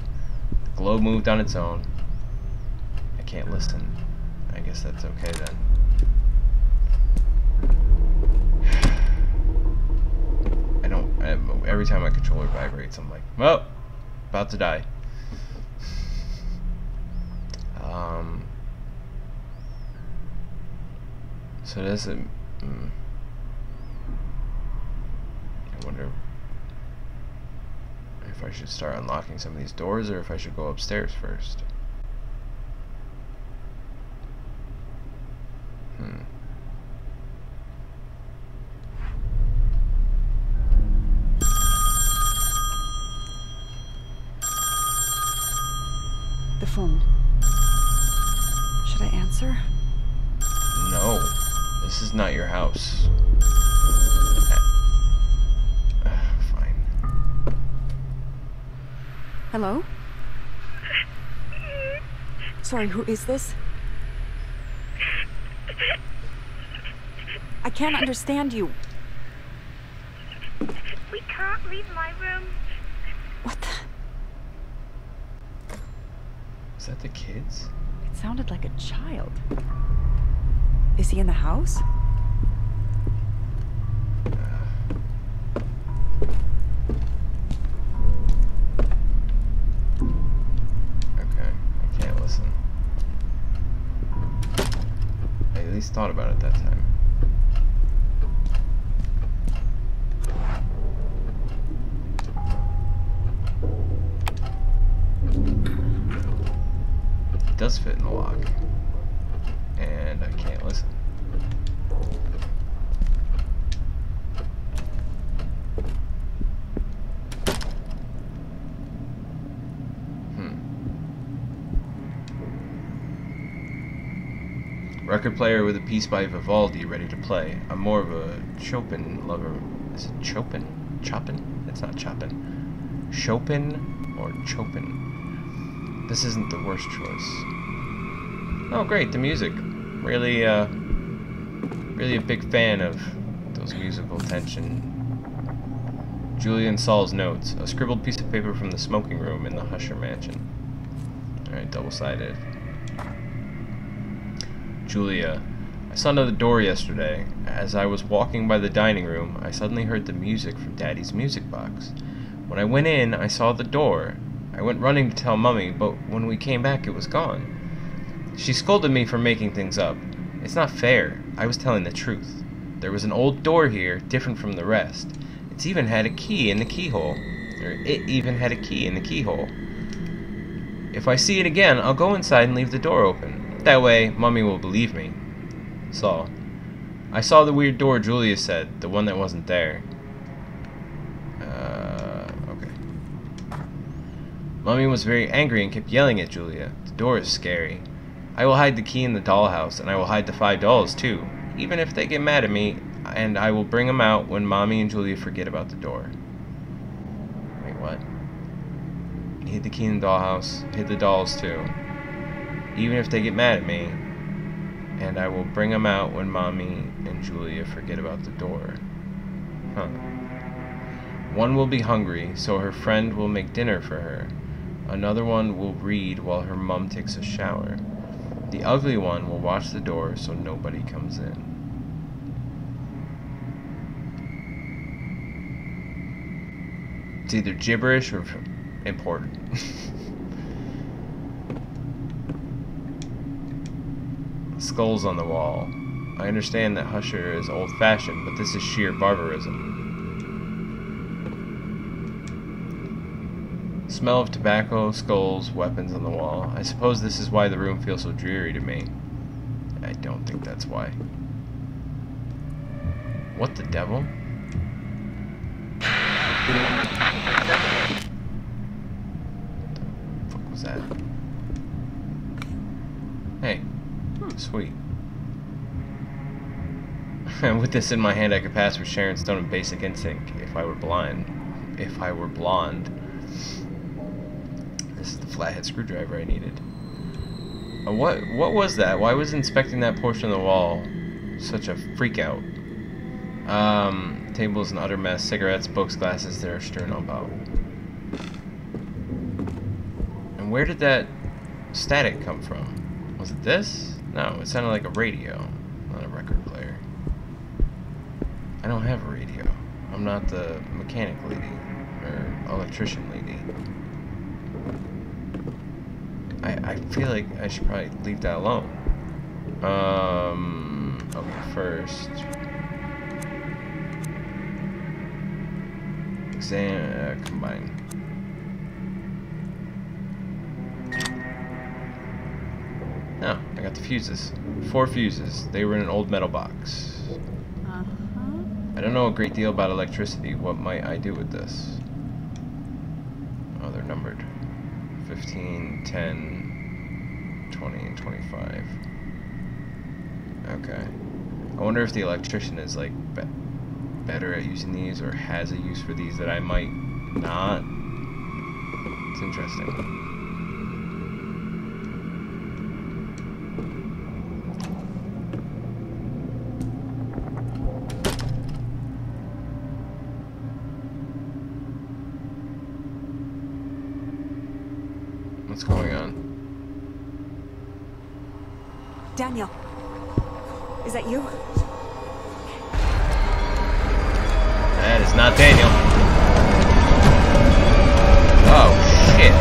The globe moved on its own. I can't listen. I guess that's okay then. Every time my controller vibrates, I'm like, well, about to die. So does it... I wonder if I should start unlocking some of these doors or if I should go upstairs first. The phone. Should I answer? No, this is not your house. Fine. Hello? Sorry, who is this? I can't understand you. We can't leave my room. What the? Is that the kids? It sounded like a child. Is he in the house? Okay, I can't listen. I at least thought about it that time. It does fit in the lock. And I can't listen. Record player with a piece by Vivaldi ready to play. I'm more of a Chopin lover. Is it Chopin? Chopin? It's not Chopin. Chopin or Chopin? This isn't the worst choice. Oh, great, the music. Really, really a big fan of those musical tension Julia and Saul's notes. A scribbled piece of paper from the smoking room in the Husher mansion. Alright, double-sided. Julia. I saw another door yesterday. As I was walking by the dining room, I suddenly heard the music from Daddy's music box. When I went in, I saw the door. I went running to tell Mummy, but when we came back, it was gone. She scolded me for making things up. It's not fair. I was telling the truth. There was an old door here, different from the rest. It even had a key in the keyhole. If I see it again, I'll go inside and leave the door open. That way, Mummy will believe me. Saul. I saw the weird door Julia said, the one that wasn't there. Okay. Mummy was very angry and kept yelling at Julia. The door is scary. I will hide the key in the dollhouse, and I will hide the $5 too, even if they get mad at me, and I will bring them out when Mommy and Julia forget about the door. Wait, what? Hid the key in the dollhouse, hid the dolls too, even if they get mad at me, and I will bring them out when Mommy and Julia forget about the door. Huh. One will be hungry, so her friend will make dinner for her. Another one will read while her mom takes a shower. The ugly one will watch the door so nobody comes in. It's either gibberish or important. Skulls on the wall. I understand that Husher is old-fashioned, but this is sheer barbarism. Smell of tobacco, skulls, weapons on the wall. I suppose this is why the room feels so dreary to me. I don't think that's why. What the devil? What the fuck was that? Hey. Sweet. With this in my hand, I could pass for Sharon Stone and Basic Instinct if I were blind. If I were blonde. This is the flathead screwdriver I needed. What was that? Why was inspecting that portion of the wall such a freak out? Table is an utter mess. Cigarettes, books, glasses, they're strewn about. And where did that static come from? Was it this? No, it sounded like a radio, not a record player. I don't have a radio. I'm not the mechanic lady, or electrician lady. I feel like I should probably leave that alone. Okay, first. Combine. Oh, I got the fuses. 4 fuses. They were in an old metal box. I don't know a great deal about electricity. What might I do with this? Oh, they're numbered. 15, 10, 20, and 25. Okay. I wonder if the electrician is, like, better at using these, or has a use for these that I might not. It's interesting. What's going on? Daniel, is that you? That is not Daniel. Oh, shit.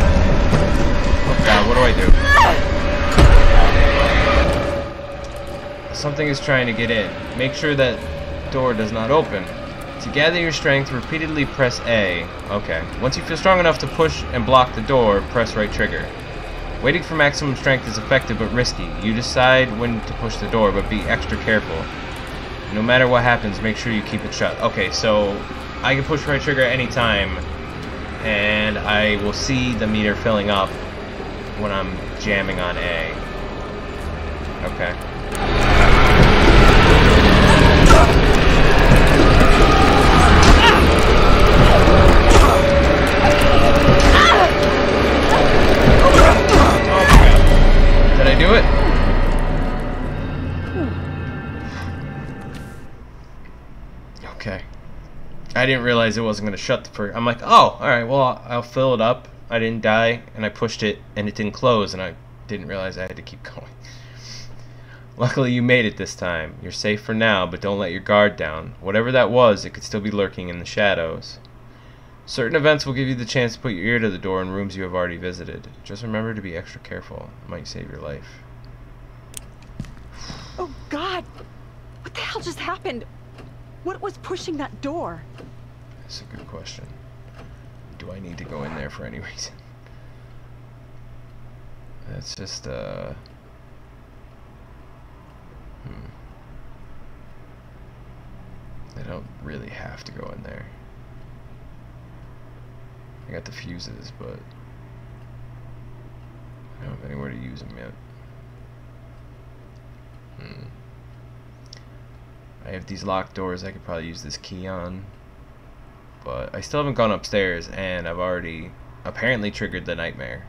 Oh god, what do I do? Something is trying to get in. Make sure that door does not open. To gather your strength, repeatedly press A. Okay. Once you feel strong enough to push and block the door, press right trigger. Waiting for maximum strength is effective but risky. You decide when to push the door, but be extra careful. No matter what happens, make sure you keep it shut. Okay, so I can push right trigger any time, and I will see the meter filling up when I'm jamming on A. Okay. Did I do it? Okay. I I didn't realize it wasn't going to shut the first. I'm like, oh, alright, well, I'll fill it up. I didn't die, and I pushed it, and it didn't close, and I didn't realize I had to keep going. Luckily, you made it this time. You're safe for now, but don't let your guard down. Whatever that was, it could still be lurking in the shadows. Certain events will give you the chance to put your ear to the door in rooms you have already visited. Just remember to be extra careful. It might save your life. Oh, God! What the hell just happened? What was pushing that door? That's a good question. Do I need to go in there for any reason? That's just, I don't really have to go in there. I got the fuses, but I don't have anywhere to use them yet. I have these locked doors I could probably use this key on, but I still haven't gone upstairs, and I've already apparently triggered the nightmare.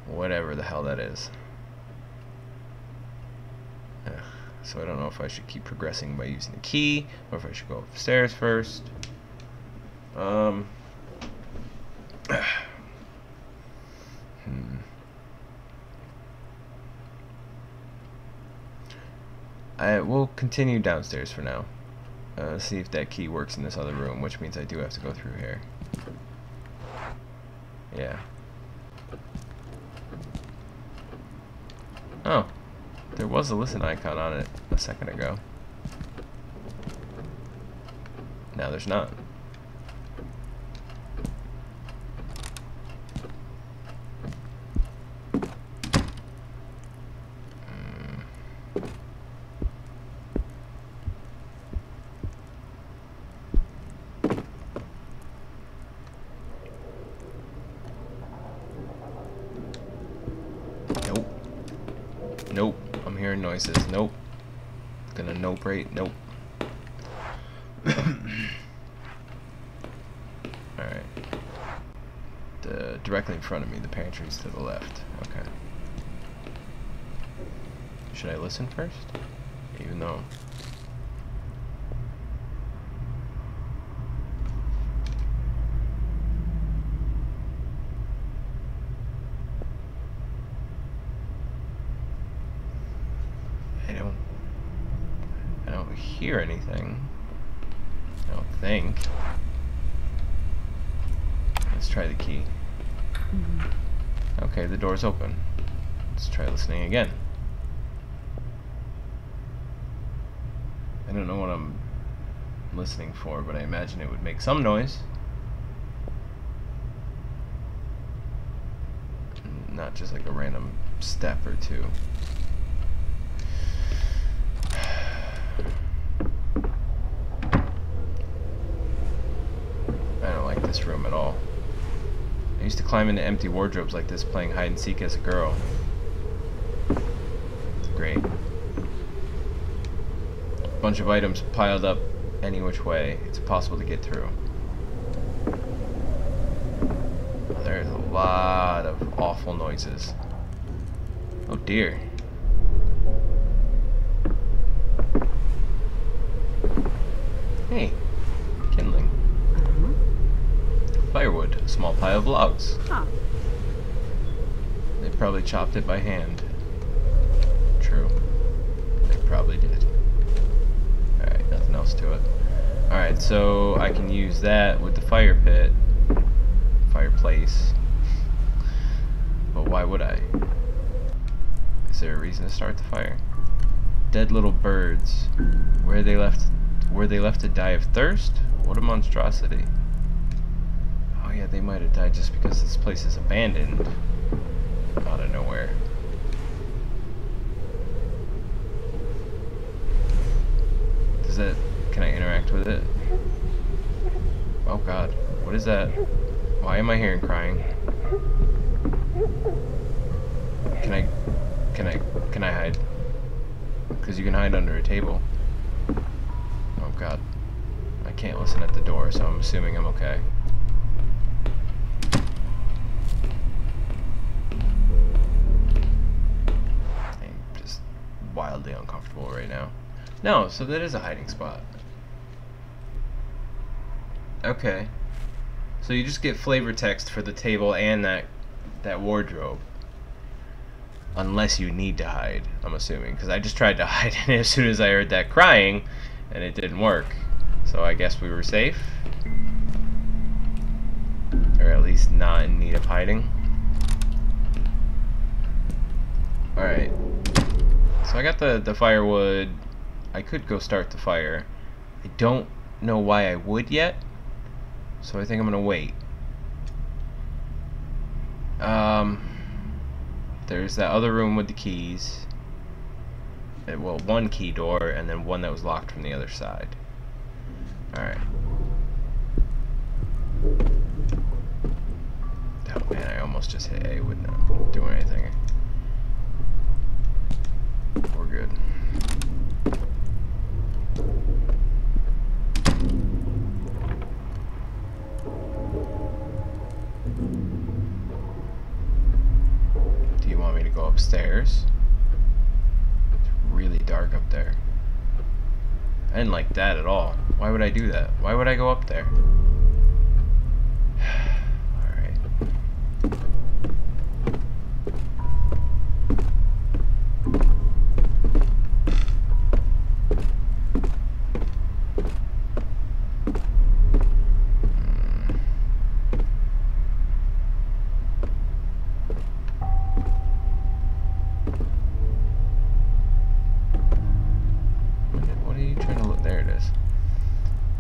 Whatever the hell that is. So I don't know if I should keep progressing by using the key, or if I should go upstairs first. I will continue downstairs for now. See if that key works in this other room, which means I do have to go through here. Yeah. Oh, there was a listen icon on it a second ago. Now there's not. Nope. I'm hearing noises. Nope. Gonna nope right. Nope. Alright. Directly in front of me, the pantry's to the left. Okay. Should I listen first? Even though... I don't hear anything. I don't think. Let's try the key. Okay, the door's open. Let's try listening again. I don't know what I'm listening for, but I imagine it would make some noise. Not just like a random step or two. I don't like this room at all. I used to climb into empty wardrobes like this playing hide and seek as a girl. Great. Bunch of items piled up any which way. It's impossible to get through. There's a lot of awful noises. Oh dear. Hey, kindling. Firewood, a small pile of logs. Huh. They probably chopped it by hand. True. They probably did. Alright, nothing else to it. Alright, so I can use that with the fire pit. Fireplace. But why would I? Is there a reason to start the fire? Dead little birds. Were they left to die of thirst? What a monstrosity. Oh yeah, they might have died just because this place is abandoned. Out of nowhere. Does that... Can I interact with it? Oh god. What is that? Why am I hearing crying? Can I hide? Because you can hide under a table. Oh god. I can't listen at the door, so I'm assuming I'm okay. I'm just wildly uncomfortable right now. No, so that is a hiding spot. Okay. So you just get flavor text for the table and that wardrobe. Unless you need to hide, I'm assuming. Because I just tried to hide and as soon as I heard that crying, and it didn't work. So I guess we were safe. Or at least not in need of hiding. Alright. So I got the firewood. I could go start the fire. I don't know why I would yet. So I think I'm gonna wait. There's that other room with the keys. Well, one key door and then one that was locked from the other side. Alright. Oh man, I almost just hit A with not doing anything. We're good. Do you want me to go upstairs? It's really dark up there. I didn't like that at all. Why would I do that? Why would I go up there? Alright.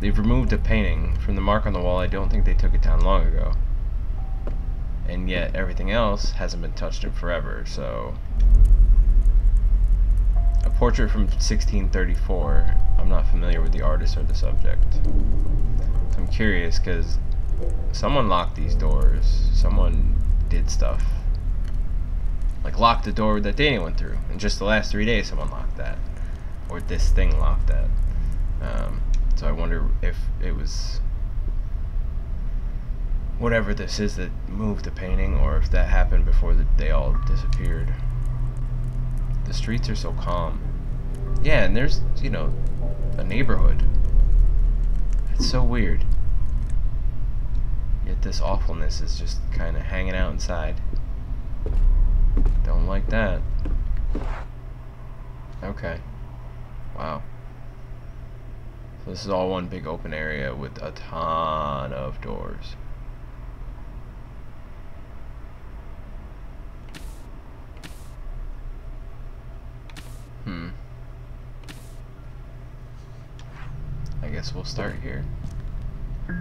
They've removed a painting from the mark on the wall. I don't think they took it down long ago. And yet everything else hasn't been touched in forever, so... A portrait from 1634. I'm not familiar with the artist or the subject. So I'm curious because someone locked these doors. Someone did stuff. Like locked the door that Danny went through. In just the last 3 days someone locked that. Or this thing locked that. So I wonder if it was whatever this is that moved the painting, or if that happened before they all disappeared. The streets are so calm. Yeah, and there's, you know, a neighborhood. It's so weird. Yet this awfulness is just kind of hanging out inside. Don't like that. Okay. Wow. So this is all one big open area with a ton of doors. I guess we'll start here. I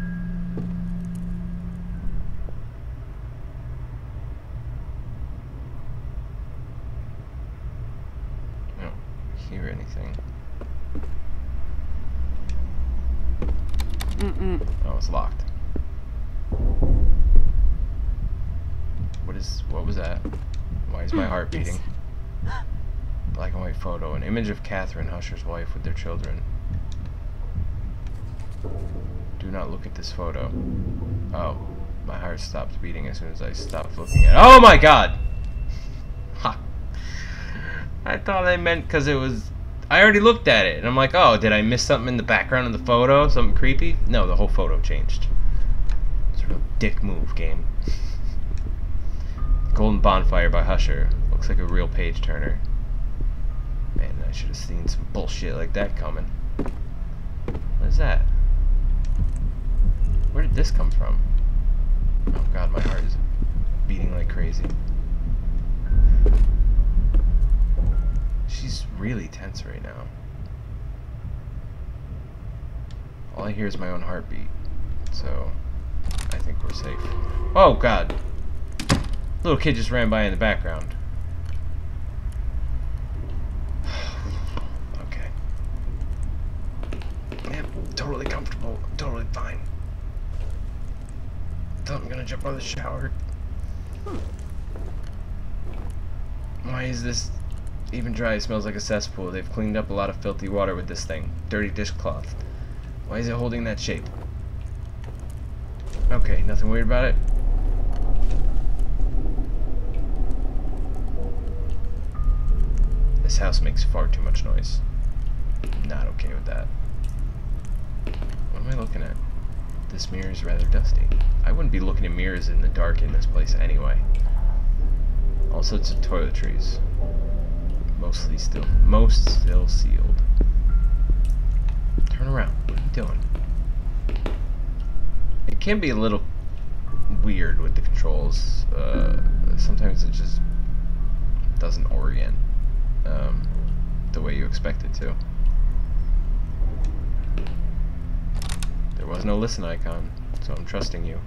don't hear anything. Oh, it's locked. What was that? Why is my heart beating? Black and white photo. An image of Catherine, Husher's wife, with their children. Do not look at this photo. Oh, my heart stopped beating as soon as I stopped looking at it. Oh my god! Ha! I thought I meant because it was... I already looked at it, and I'm like, oh, did I miss something in the background of the photo? Something creepy? No, the whole photo changed. It's a real dick move, game. Golden Bonfire by Husher. Looks like a real page turner. Man, I should have seen some bullshit like that coming. What is that? Where did this come from? Oh god, my heart is beating like crazy. She's really tense right now. All I hear is my own heartbeat. So, I think we're safe. Oh god! Little kid just ran by in the background. Okay. Yep, totally comfortable. Totally fine. I'm gonna jump out of the shower. Why is this even dry? It smells like a cesspool. They've cleaned up a lot of filthy water with this thing. Dirty dishcloth. Why is it holding that shape? Okay, nothing weird about it. This house makes far too much noise. Not okay with that. What am I looking at? This mirror is rather dusty. I wouldn't be looking in mirrors in the dark in this place anyway. All sorts of toiletries. Most still sealed. Turn around. What are you doing? It can be a little weird with the controls. Sometimes it just doesn't orient the way you expect it to. There was no listen icon, so I'm trusting you.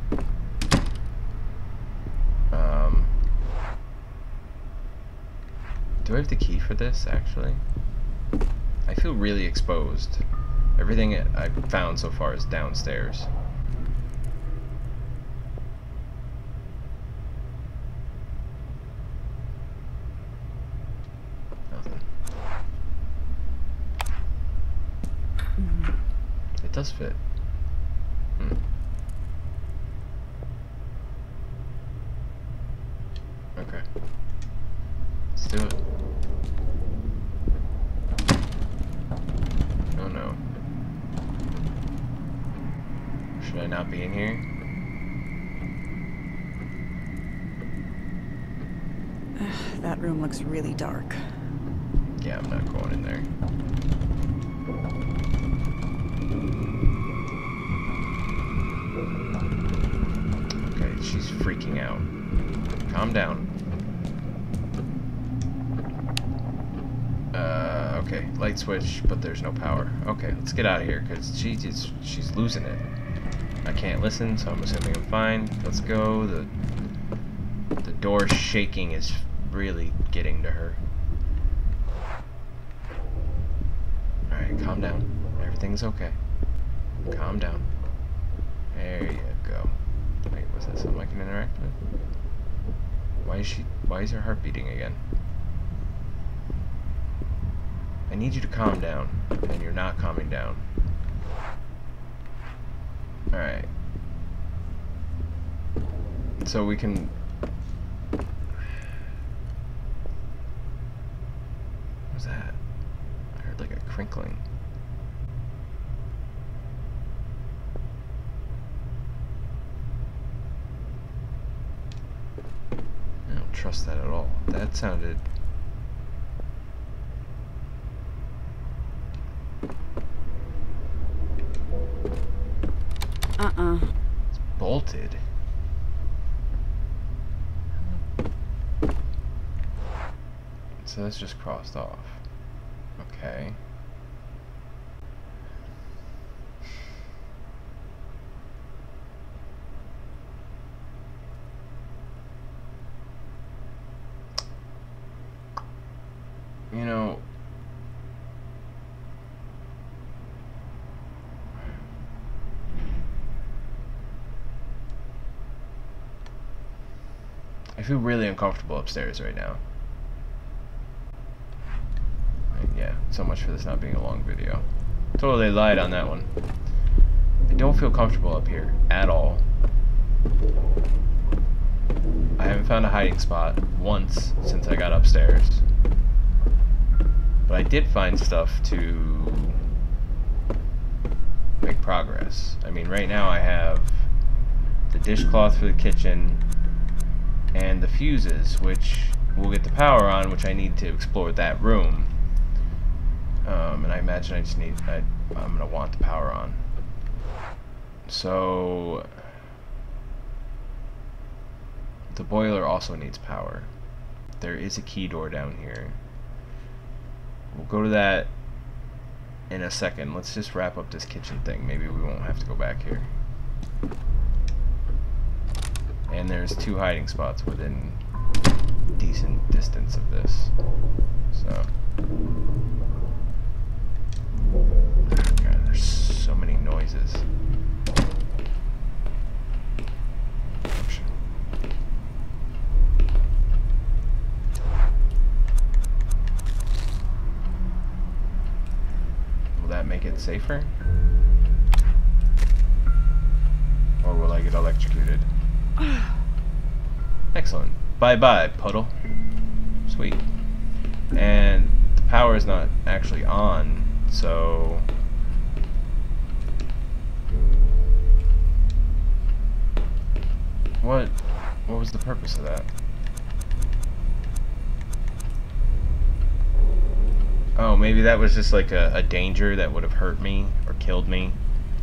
Do I have the key for this, actually? I feel really exposed. Everything I've found so far is downstairs. Nothing. It does fit. Okay. Let's do it. Oh no. Should I not be in here? That room looks really dark. Yeah, I'm not going in there. Okay, she's freaking out. Calm down. Okay, light switch, but there's no power. Okay, let's get out of here, because she's losing it. I can't listen, so I'm assuming I'm fine. Let's go. The door shaking is really getting to her. Alright, calm down. Everything's okay. Calm down. There you go. Wait, was that something I can interact with? Why is her heart beating again? I need you to calm down, and you're not calming down. Alright. So we can... What was that? I heard like a crinkling. I don't trust that at all. That sounded... It's bolted. So that's just crossed off. Okay. You know, I feel really uncomfortable upstairs right now. And yeah, so much for this not being a long video. Totally lied on that one. I don't feel comfortable up here at all. I haven't found a hiding spot once since I got upstairs. But I did find stuff to make progress. I mean, right now I have the dishcloth for the kitchen and the fuses, which will get the power on, which I need to explore that room. And I imagine I just need, I'm gonna want the power on. So the boiler also needs power. There is a key door down here. We'll go to that in a second. Let's just wrap up this kitchen thing. Maybe we won't have to go back here. And there's 2 hiding spots within decent distance of this. So, God, there's so many noises. Will that make it safer? Or will I get electrocuted? Excellent. Bye-bye, puddle. Sweet. And the power is not actually on, so... What was the purpose of that? Oh, maybe that was just like a danger that would have hurt me or killed me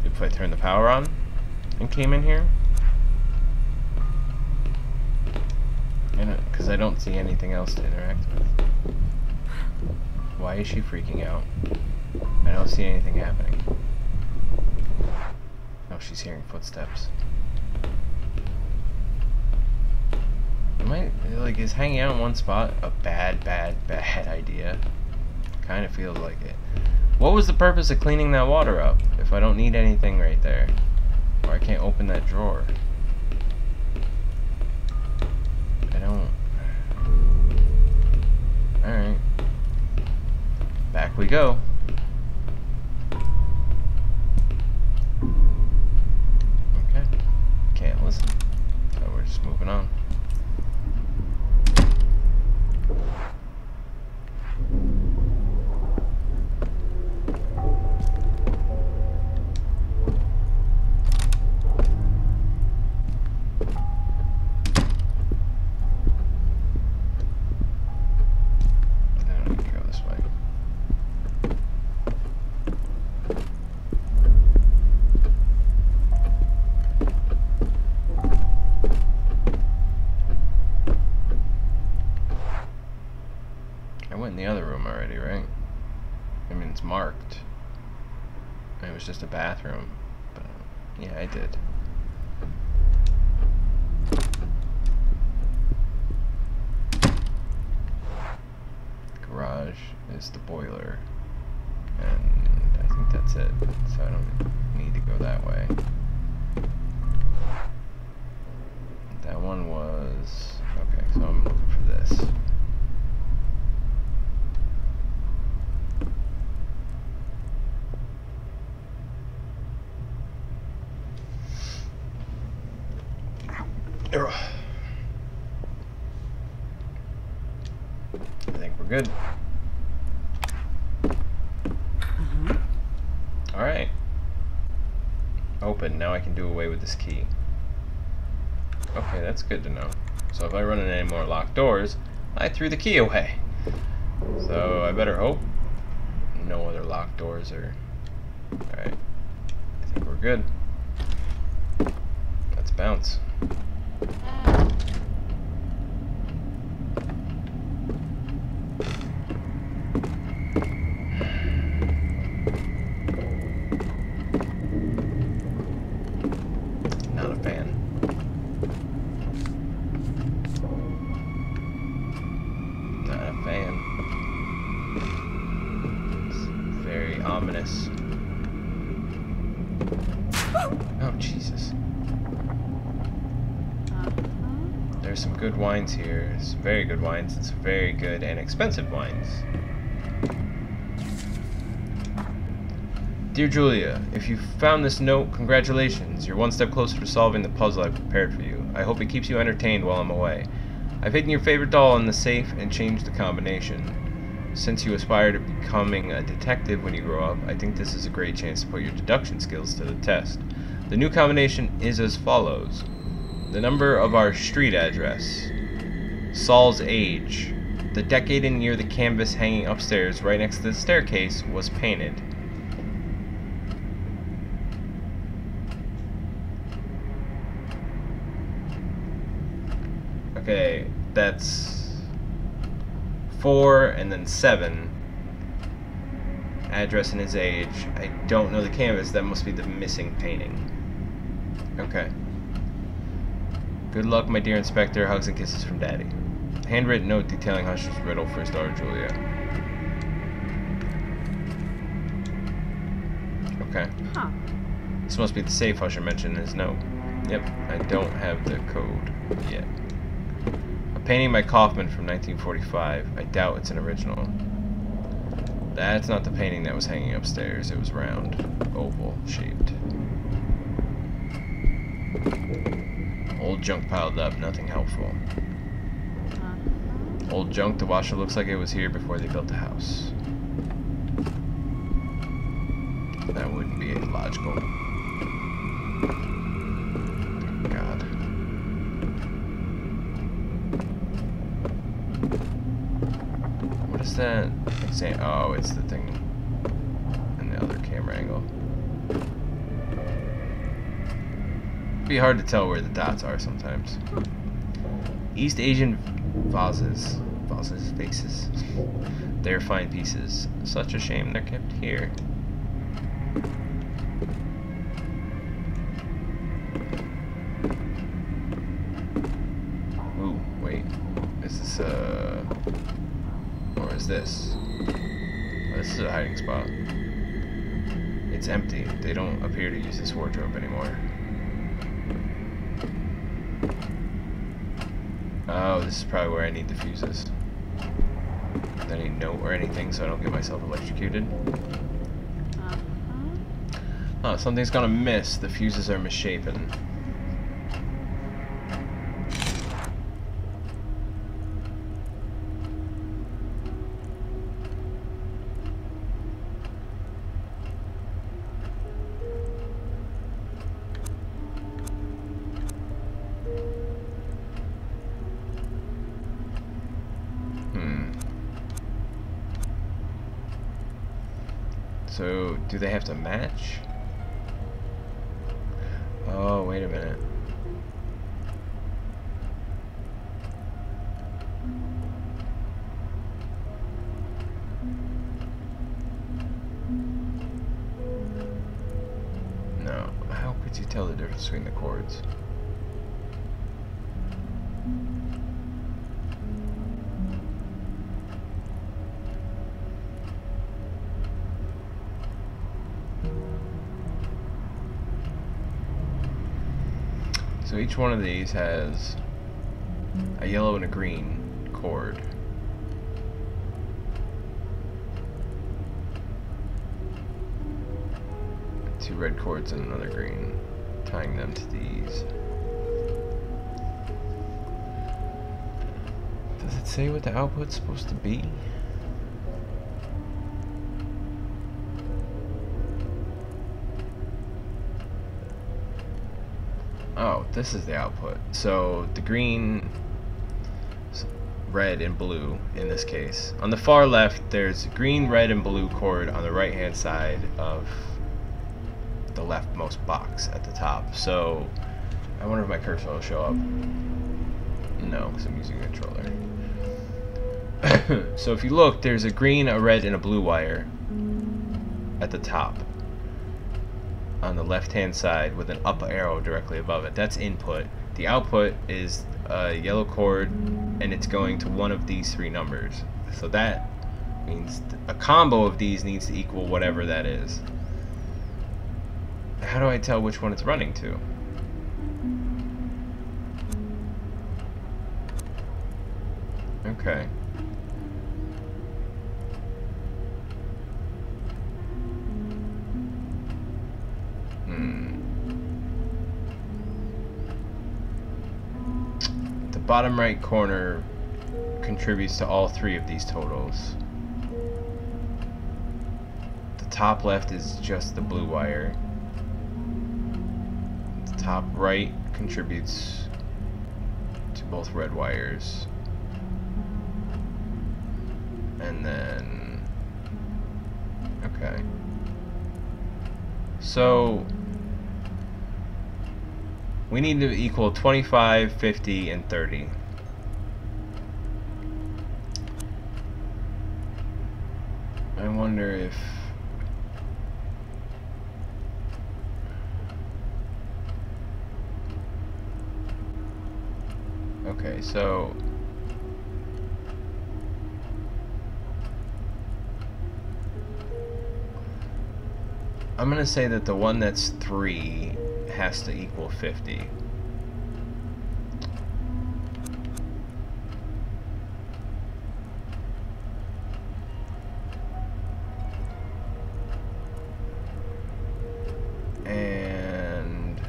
if I turned the power on and came in here. Because I don't see anything else to interact with. Why is she freaking out? I don't see anything happening. Oh, she's hearing footsteps. Is hanging out in one spot a bad idea? Kind of feels like it. What was the purpose of cleaning that water up if I don't need anything right there? Or I can't open that drawer? I don't... Alright. Back we go. Okay. Can't listen. So we're just moving on. The other room already, right? I mean, it's marked. It was just a bathroom, but yeah, I did. Garage is the boiler, and I think that's it. So I don't need to go that way. That one was okay. So I'm looking for this. I think we're good. Alright. Open. Now I can do away with this key. Okay, that's good to know. So if I run into any more locked doors, I threw the key away. So I better hope no other locked doors are... Alright. I think we're good. Let's bounce. Not a fan. Not a fan. It's very ominous. Oh, Jesus. There's some good wines here. Some very good wines and some very good and expensive wines. Dear Julia, if you found this note, congratulations. You're one step closer to solving the puzzle I prepared for you. I hope it keeps you entertained while I'm away. I've hidden your favorite doll in the safe and changed the combination. Since you aspire to becoming a detective when you grow up, I think this is a great chance to put your deduction skills to the test. The new combination is as follows. The number of our street address, Saul's age, the decade and year the canvas hanging upstairs right next to the staircase was painted. Okay, that's 4 and then 7. Address and his age. I don't know the canvas. That must be the missing painting. Okay. Good luck, my dear Inspector. Hugs and kisses from Daddy. Handwritten note detailing Hush's riddle for his daughter Julia. Okay. Huh. This must be the safe Husher mentioned in his note. Yep, I don't have the code yet. A painting by Kaufman from 1945. I doubt it's an original. That's not the painting that was hanging upstairs. It was round, oval shaped. Old junk piled up, nothing helpful. Old junk, the washer looks like it was here before they built the house. That wouldn't be logical. God. that? Oh, it's the thing in the other camera angle. It'd be hard to tell where the dots are sometimes. East Asian vases. Vases. They're fine pieces. Such a shame they're kept here. Ooh, wait. Is this or is this? Oh, this is a hiding spot. It's empty. They don't appear to use this wardrobe anymore. Oh, this is probably where I need the fuses. Any note or anything so I don't get myself electrocuted. Oh, something's gonna miss. The fuses are misshapen. So, do they have to match? Oh, wait a minute. No, how could you tell the difference between the cords? So each one of these has a yellow and a green cord. Two red cords and another green, tying them to these. Does it say what the output's supposed to be? Oh, this is the output. So the green, red, and blue in this case. On the far left, there's green, red, and blue cord on the right-hand side of the leftmost box at the top. So I wonder if my cursor will show up. No, because I'm using a controller. So if you look, there's a green, a red, and a blue wire at the top on the left hand side with an up arrow directly above it. That's input. The output is a yellow cord, and it's going to one of these three numbers. So that means a combo of these needs to equal whatever that is. How do I tell which one it's running to? Okay. The bottom right corner contributes to all three of these totals. The top left is just the blue wire. The top right contributes to both red wires. And then... okay. So we need to equal 25, 50, and 30. I wonder if... okay, so... I'm gonna say that the one that's 3 has to equal 50. And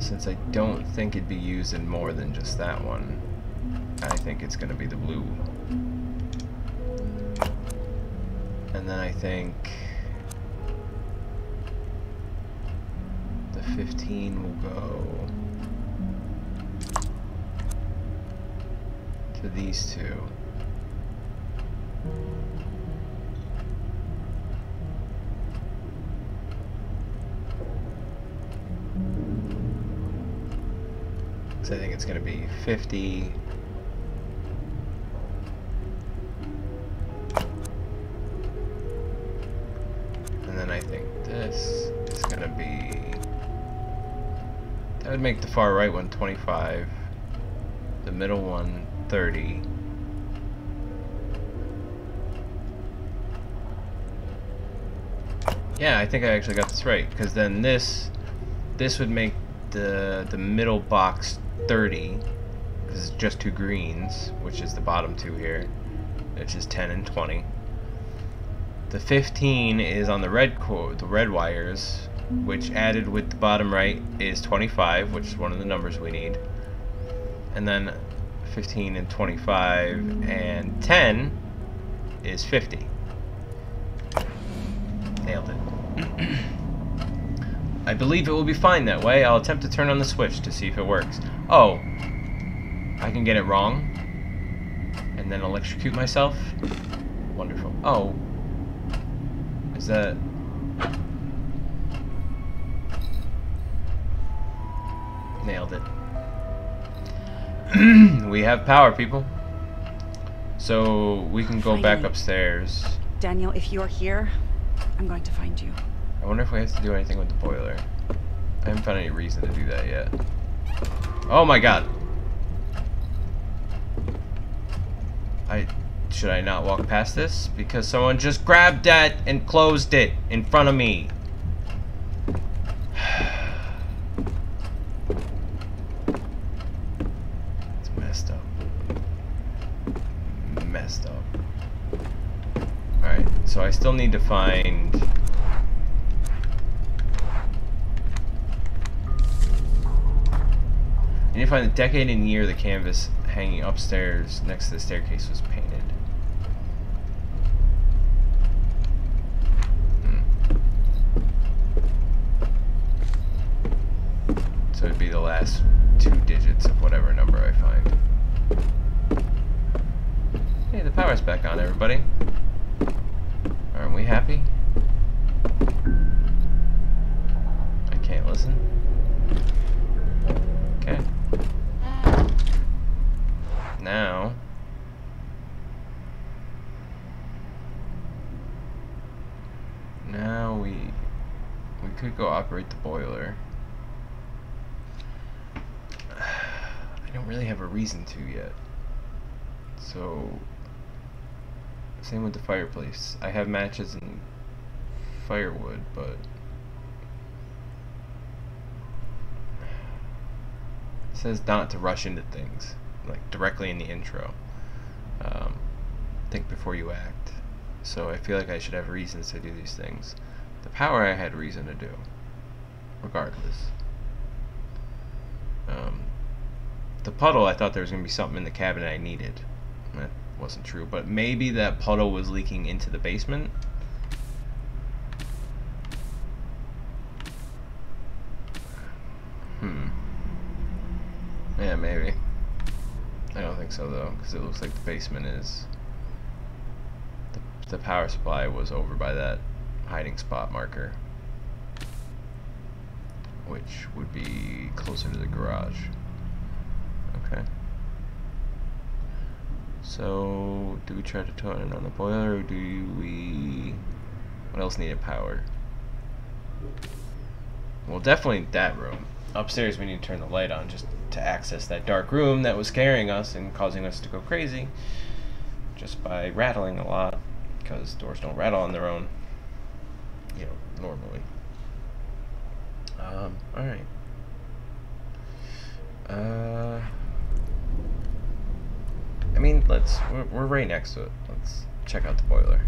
since I don't think it'd be used in more than just that one, I think it's gonna be the blue. And then I think 15 will go to these two. So I think it's gonna be 50. And then I think this is gonna be, that would make the far right one 25, the middle one 30. Yeah, I think I actually got this right, because then this would make the middle box 30, because it's just two greens, which is the bottom two here, which is 10 and 20. The 15 is on the red wires, which added with the bottom right is 25, which is one of the numbers we need. And then 15 and 25 and 10 is 50. Nailed it. I believe it will be fine that way. I'll attempt to turn on the switch to see if it works. Oh, I can get it wrong and then electrocute myself. Wonderful. Oh, is that... Nailed it. We have power, people. So we can go back upstairs. Daniel, if you're here, I'm going to find you. I wonder if we have to do anything with the boiler. I haven't found any reason to do that yet. Oh my god! Should I not walk past this? Because someone just grabbed that and closed it in front of me. It's messed up. Messed up. Alright, so I still need to find... I need to find the decade and year the canvas hanging upstairs next to the staircase was painted. So it'd be the last two digits of whatever number I find. Hey, the power's back on, everybody. Aren't we happy? I can't listen. Okay. Now we could go operate the boiler. I don't really have a reason to yet. So same with the fireplace. I have matches and firewood, but it says not to rush into things, like directly in the intro. Think before you act. So I feel like I should have reasons to do these things. The power I had reason to do, regardless. The puddle, I thought there was going to be something in the cabinet I needed. That wasn't true, but maybe that puddle was leaking into the basement. Yeah, maybe. I don't think so though, because it looks like the basement is... The power supply was over by that hiding spot marker, which would be closer to the garage. Okay. So, do we try to turn on the boiler, or do we... What else needed power? Well, definitely that room. Upstairs we need to turn the light on just to access that dark room that was scaring us and causing us to go crazy just by rattling a lot, because doors don't rattle on their own, you know, normally. Alright. I mean, we're right next to it. Let's check out the boiler.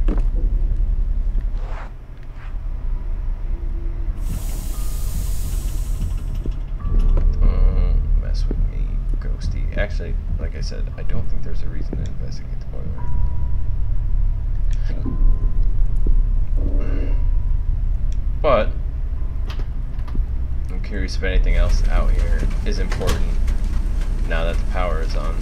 Don't mess with me, ghosty. Actually, like I said, I don't think there's a reason to investigate the boiler. But I'm curious if anything else out here is important now that the power is on.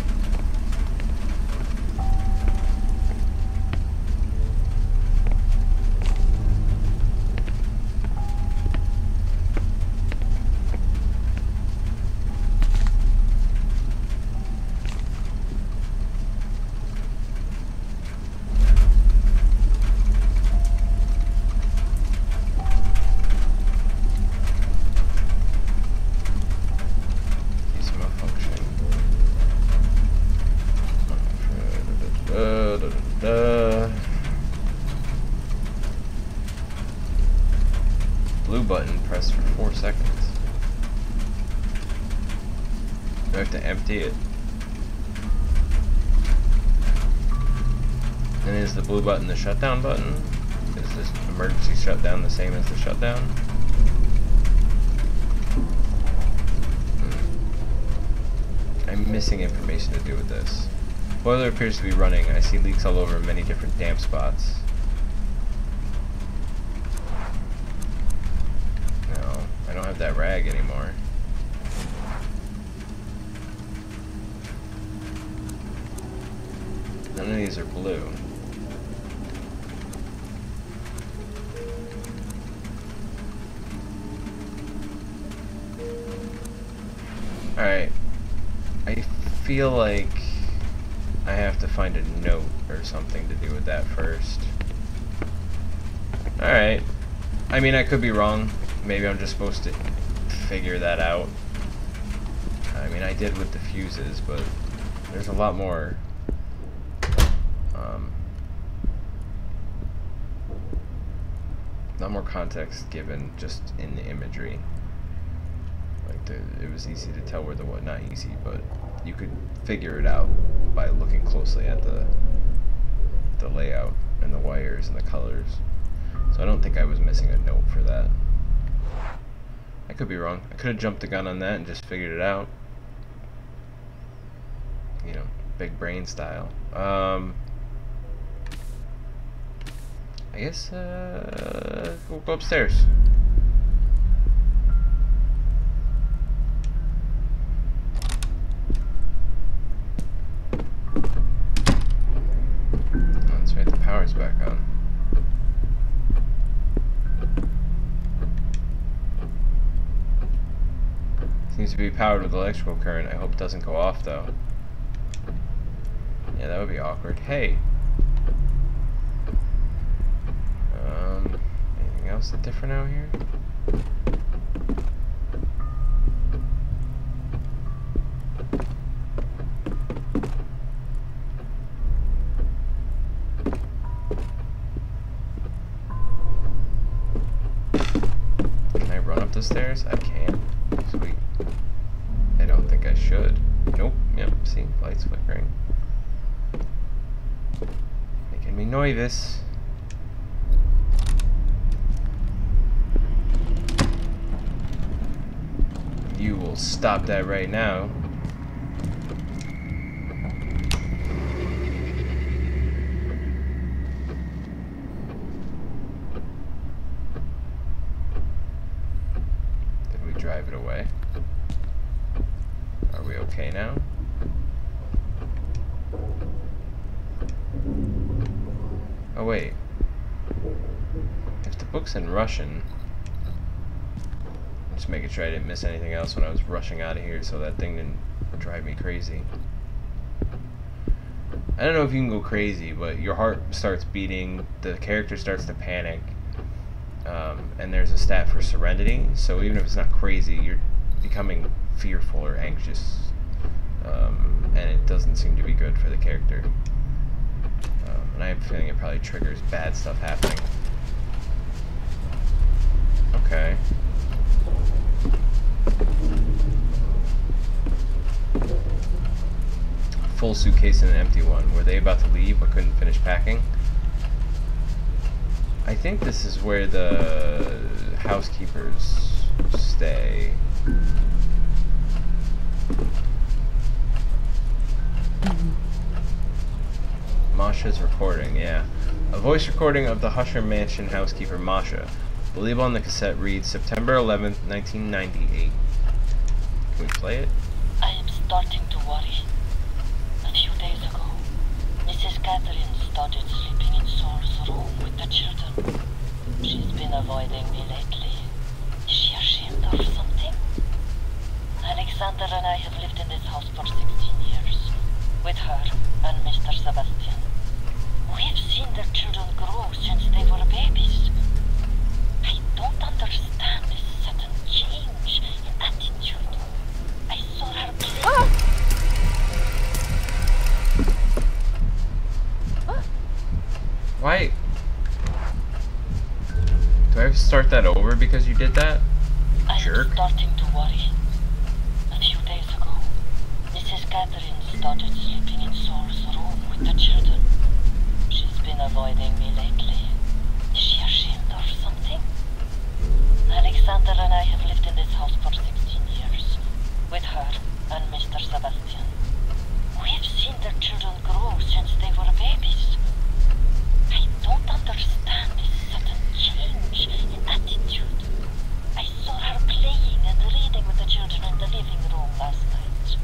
Do I have to empty it? And is the blue button the shutdown button? Is this emergency shutdown the same as the shutdown? I'm missing information to do with this. Boiler appears to be running. I see leaks all over many different damp spots. No, I don't have that rag anymore. None of these are blue. Alright. I feel like I have to find a note or something to do with that first. Alright. I mean, I could be wrong. Maybe I'm just supposed to figure that out. I mean, I did with the fuses, but there's a lot more context given just in the imagery. Like, it was easy to tell where the what, not easy, but you could figure it out by looking closely at the layout and the wires and the colors. So I don't think I was missing a note for that. I could be wrong. I could have jumped the gun on that and just figured it out. You know, big brain style. I guess, we'll go upstairs. That's right, the power's back on. Seems to be powered with electrical current. I hope it doesn't go off, though. Yeah, that would be awkward. Hey! Anything else that's different out here? Can I run up the stairs? I can. Sweet. I don't think I should. Nope. Yep. See? Lights flickering. Making me nervous. You will stop that right now. Did we drive it away? Are we okay now? Oh wait. If the book's in Russian, just making sure I didn't miss anything else when I was rushing out of here so that thing didn't drive me crazy. I don't know if you can go crazy, but your heart starts beating, the character starts to panic, and there's a stat for serenity, so even if it's not crazy, you're becoming fearful or anxious, and it doesn't seem to be good for the character. And I have a feeling it probably triggers bad stuff happening. Okay. Full suitcase and an empty one. Were they about to leave but couldn't finish packing? I think this is where the housekeepers stay. Masha's recording, yeah. A voice recording of the Husher Mansion housekeeper Masha. The label on the cassette reads September 11th, 1998. Can we play it? I am starting to worry. A few days ago, Mrs. Catherine started sleeping in Saul's room with the children. She's been avoiding me lately. Is she ashamed of something? Alexander and I have lived in this house for 16 years, with her and Mr. Sebastian. We've seen their children grow since they were babies. I don't understand this sudden change in attitude. I saw her play. Why? Do I have to start that over because you did that? I Jerk. am starting to worry. A few days ago, Catherine started sleeping in Saul's room with the children. She's been avoiding me lately. Is she ashamed or something? Alexander and I have lived in this house for 16 years, with her and Mr. Sebastian. We've seen their children grow since they were babies. I don't understand this sudden change in attitude. I saw her playing and reading with the children in the living room last night.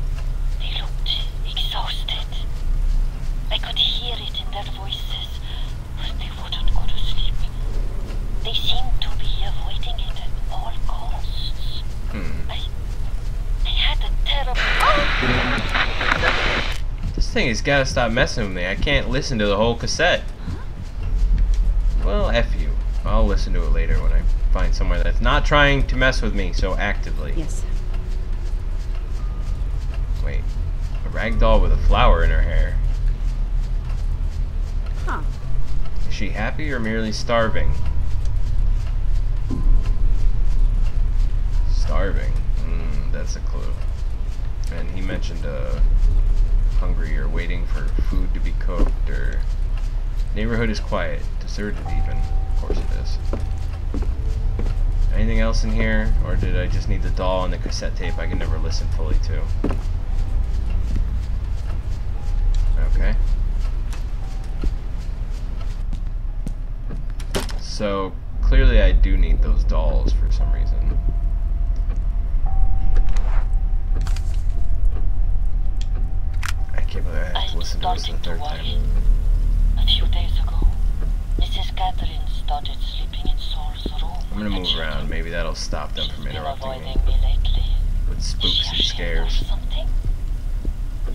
They looked exhausted. I could hear it in their voices, but they wouldn't go to sleep. They seemed to be avoiding it at all costs. I had a terrible... This thing has got to stop messing with me. I can't listen to the whole cassette. Well, F you. I'll listen to it later when I find somewhere that's not trying to mess with me so actively. Yes. Wait. A rag doll with a flower in her hair. Huh. Is she happy or merely starving? Starving. That's a clue. And he mentioned hungry or waiting for food to be cooked, or neighborhood is quiet, deserted even. Of course it is. Anything else in here, or did I just need the doll and the cassette tape I can never listen fully to? Okay. So clearly I do need those dolls for some reason. I can't believe I have to listen to this a third time. A few days ago, Mrs. Catherine started sleeping in Saul's room. I'm gonna move around. Maybe that'll stop them from interrupting me Avoiding me lately. with spooks and scares. Something?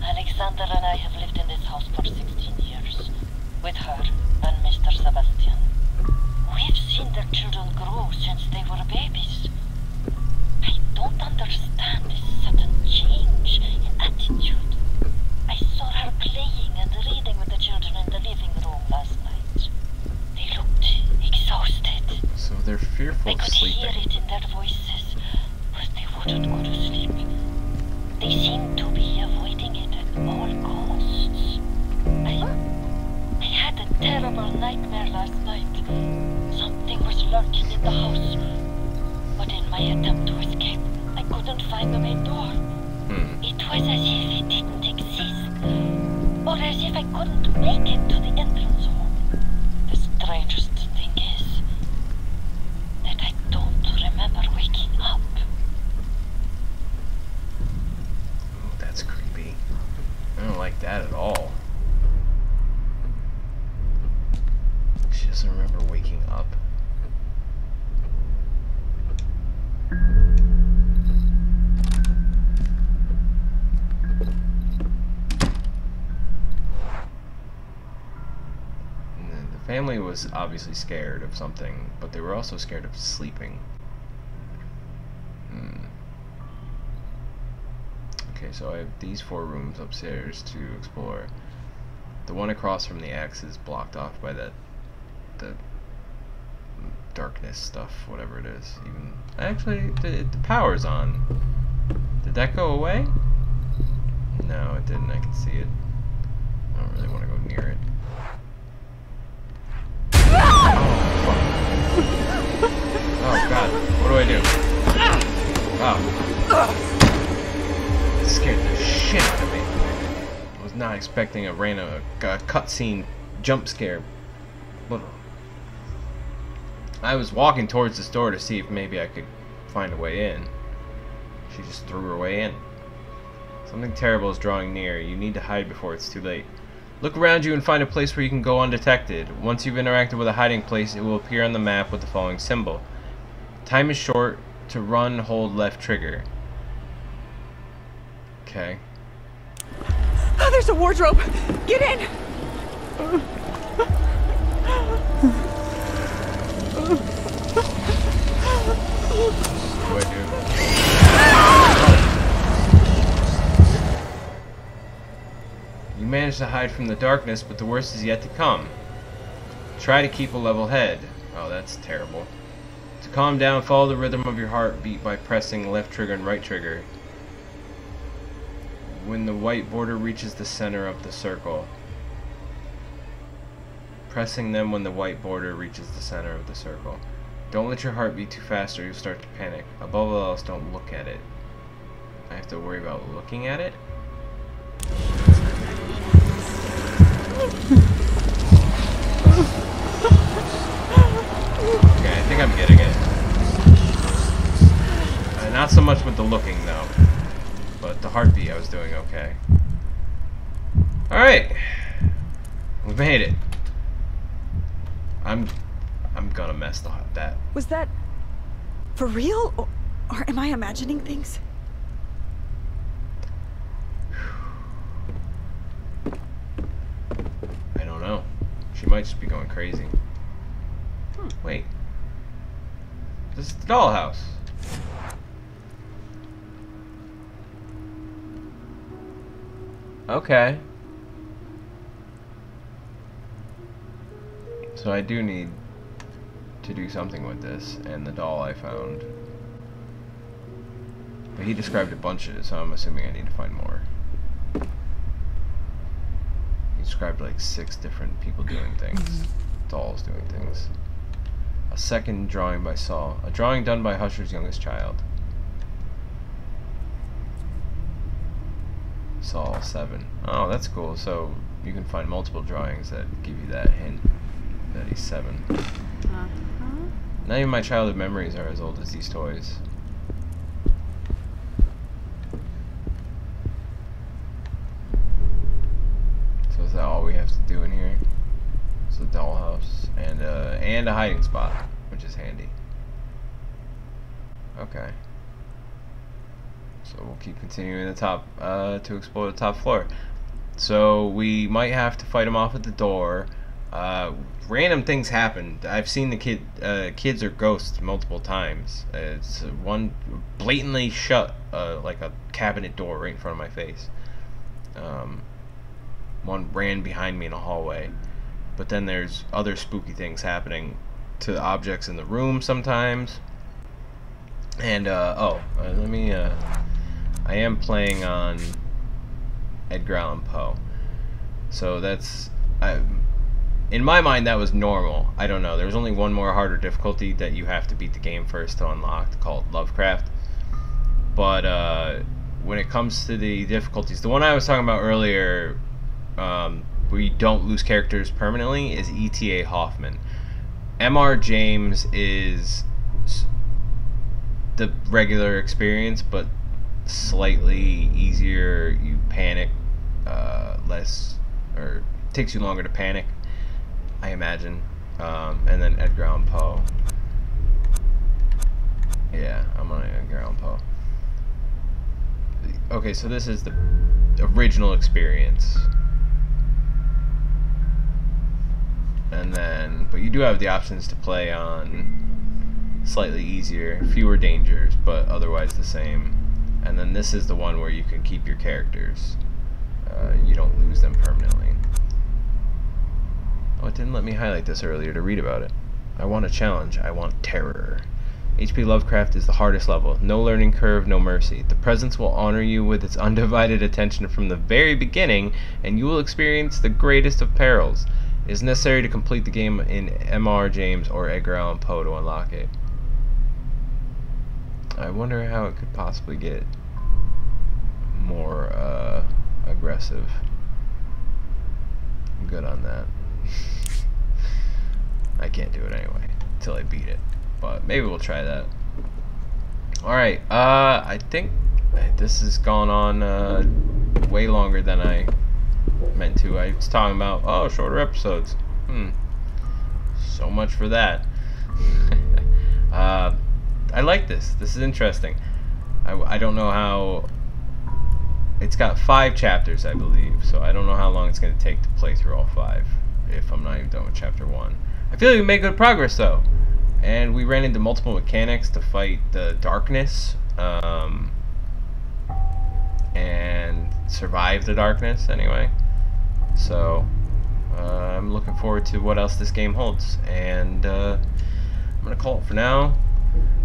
Alexander and I have lived in this house for 16 years, with her and Mr. Sebastian. We've seen their children grow since they were babies. I don't understand this sudden change in attitude. I saw her playing and reading with the children in the living room last night. They looked exhausted. So they're fearful I of could hear sleeping. it in their voices, but they wouldn't go to sleep. They seemed to be avoiding it at all costs. I had a terrible nightmare last night. Something was lurking in the house. But in my attempt to escape, I couldn't find the main door. It was as if it didn't exist. Or as if I couldn't make it to the entrance hall. The strangest thing is that I don't remember waking up. Oh, that's creepy. I don't like that at all. She doesn't remember waking up. The family was obviously scared of something, but they were also scared of sleeping. Okay, so I have these 4 rooms upstairs to explore. The one across from the X is blocked off by the darkness stuff, whatever it is. Even actually, the power's on. Did that go away? No, it didn't. I can see it. I don't really want to go near it. Oh god, what do I do? Oh. It scared the shit out of me. I was not expecting a random cutscene jump scare. I was walking towards this door to see if maybe I could find a way in. She just threw her way in. Something terrible is drawing near. You need to hide before it's too late. Look around you and find a place where you can go undetected. Once you've interacted with a hiding place, it will appear on the map with the following symbol. Time is short. To run, hold left trigger. Okay. Oh, there's a wardrobe! Get in! What do I do? You managed to hide from the darkness, but the worst is yet to come. Try to keep a level head. Oh, that's terrible. To calm down, follow the rhythm of your heartbeat by pressing left trigger and right trigger. when the white border reaches the center of the circle. Pressing them when the white border reaches the center of the circle. Don't let your heart beat too fast or you'll start to panic. Above all else, don't look at it. I have to worry about looking at it? Okay, I think I'm getting it. Not so much with the looking, though. But the heartbeat, I was doing okay. Alright. We made it. I'm gonna mess that. Was that for real? Or am I imagining things? I don't know. She might just be going crazy. Wait. This is the dollhouse. Okay. So I do need to do something with this and the doll I found. But he described a bunch of it, so I'm assuming I need to find more. He described like 6 different people doing things. Dolls doing things. A second drawing by Saul. A drawing done by Husher's youngest child. Saul 7. Oh, that's cool. So you can find multiple drawings that give you that hint that he's 7. Not even my childhood memories are as old as these toys. So is that all we have to do in here? It's a dollhouse and a hiding spot, which is handy. Okay. So we'll keep continuing the top to explore the top floor. So we might have to fight him off at the door. Random things happen. I've seen the kids or ghosts multiple times. It's one blatantly shut like a cabinet door right in front of my face. One ran behind me in a hallway. But then there's other spooky things happening to objects in the room sometimes. And let me I am playing on Edgar Allan Poe. So that's in my mind that was normal. I don't know. There's only one more harder difficulty that you have to beat the game first to unlock, called Lovecraft. But when it comes to the difficulties, the one I was talking about earlier, where you don't lose characters permanently, is E.T.A. Hoffman. M.R. James is the regular experience, but slightly easier. You panic less, or it takes you longer to panic, I imagine. And then Edgar Allan Poe. Yeah, I'm on Edgar Allan Poe. Okay, so this is the original experience. And then, but you do have the options to play on slightly easier, fewer dangers, but otherwise the same. And then this is the one where you can keep your characters. You don't lose them permanently. Oh, it didn't let me highlight this earlier to read about it. I want a challenge. I want terror. H.P. Lovecraft is the hardest level. No learning curve, no mercy. The presence will honor you with its undivided attention from the very beginning, and you will experience the greatest of perils. It is necessary to complete the game in M.R. James or Edgar Allan Poe to unlock it. I wonder how it could possibly get more aggressive. I'm good on that. I can't do it anyway until I beat it, but maybe we'll try that. Alright, I think this has gone on way longer than I meant to. I was talking about, oh, shorter episodes. So much for that. I like this. This is interesting. I don't know how... It's got 5 chapters, I believe, so I don't know how long it's going to take to play through all 5, if I'm not even done with chapter 1. I feel like we made good progress, though. And we ran into multiple mechanics to fight the darkness, and survive the darkness, anyway. So, I'm looking forward to what else this game holds. And I'm going to call it for now.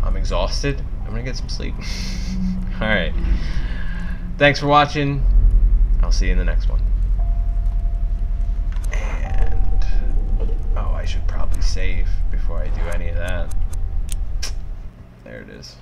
I'm exhausted. I'm going to get some sleep. Alright. Thanks for watching. I'll see you in the next one. And oh, I should probably save before I do any of that. There it is.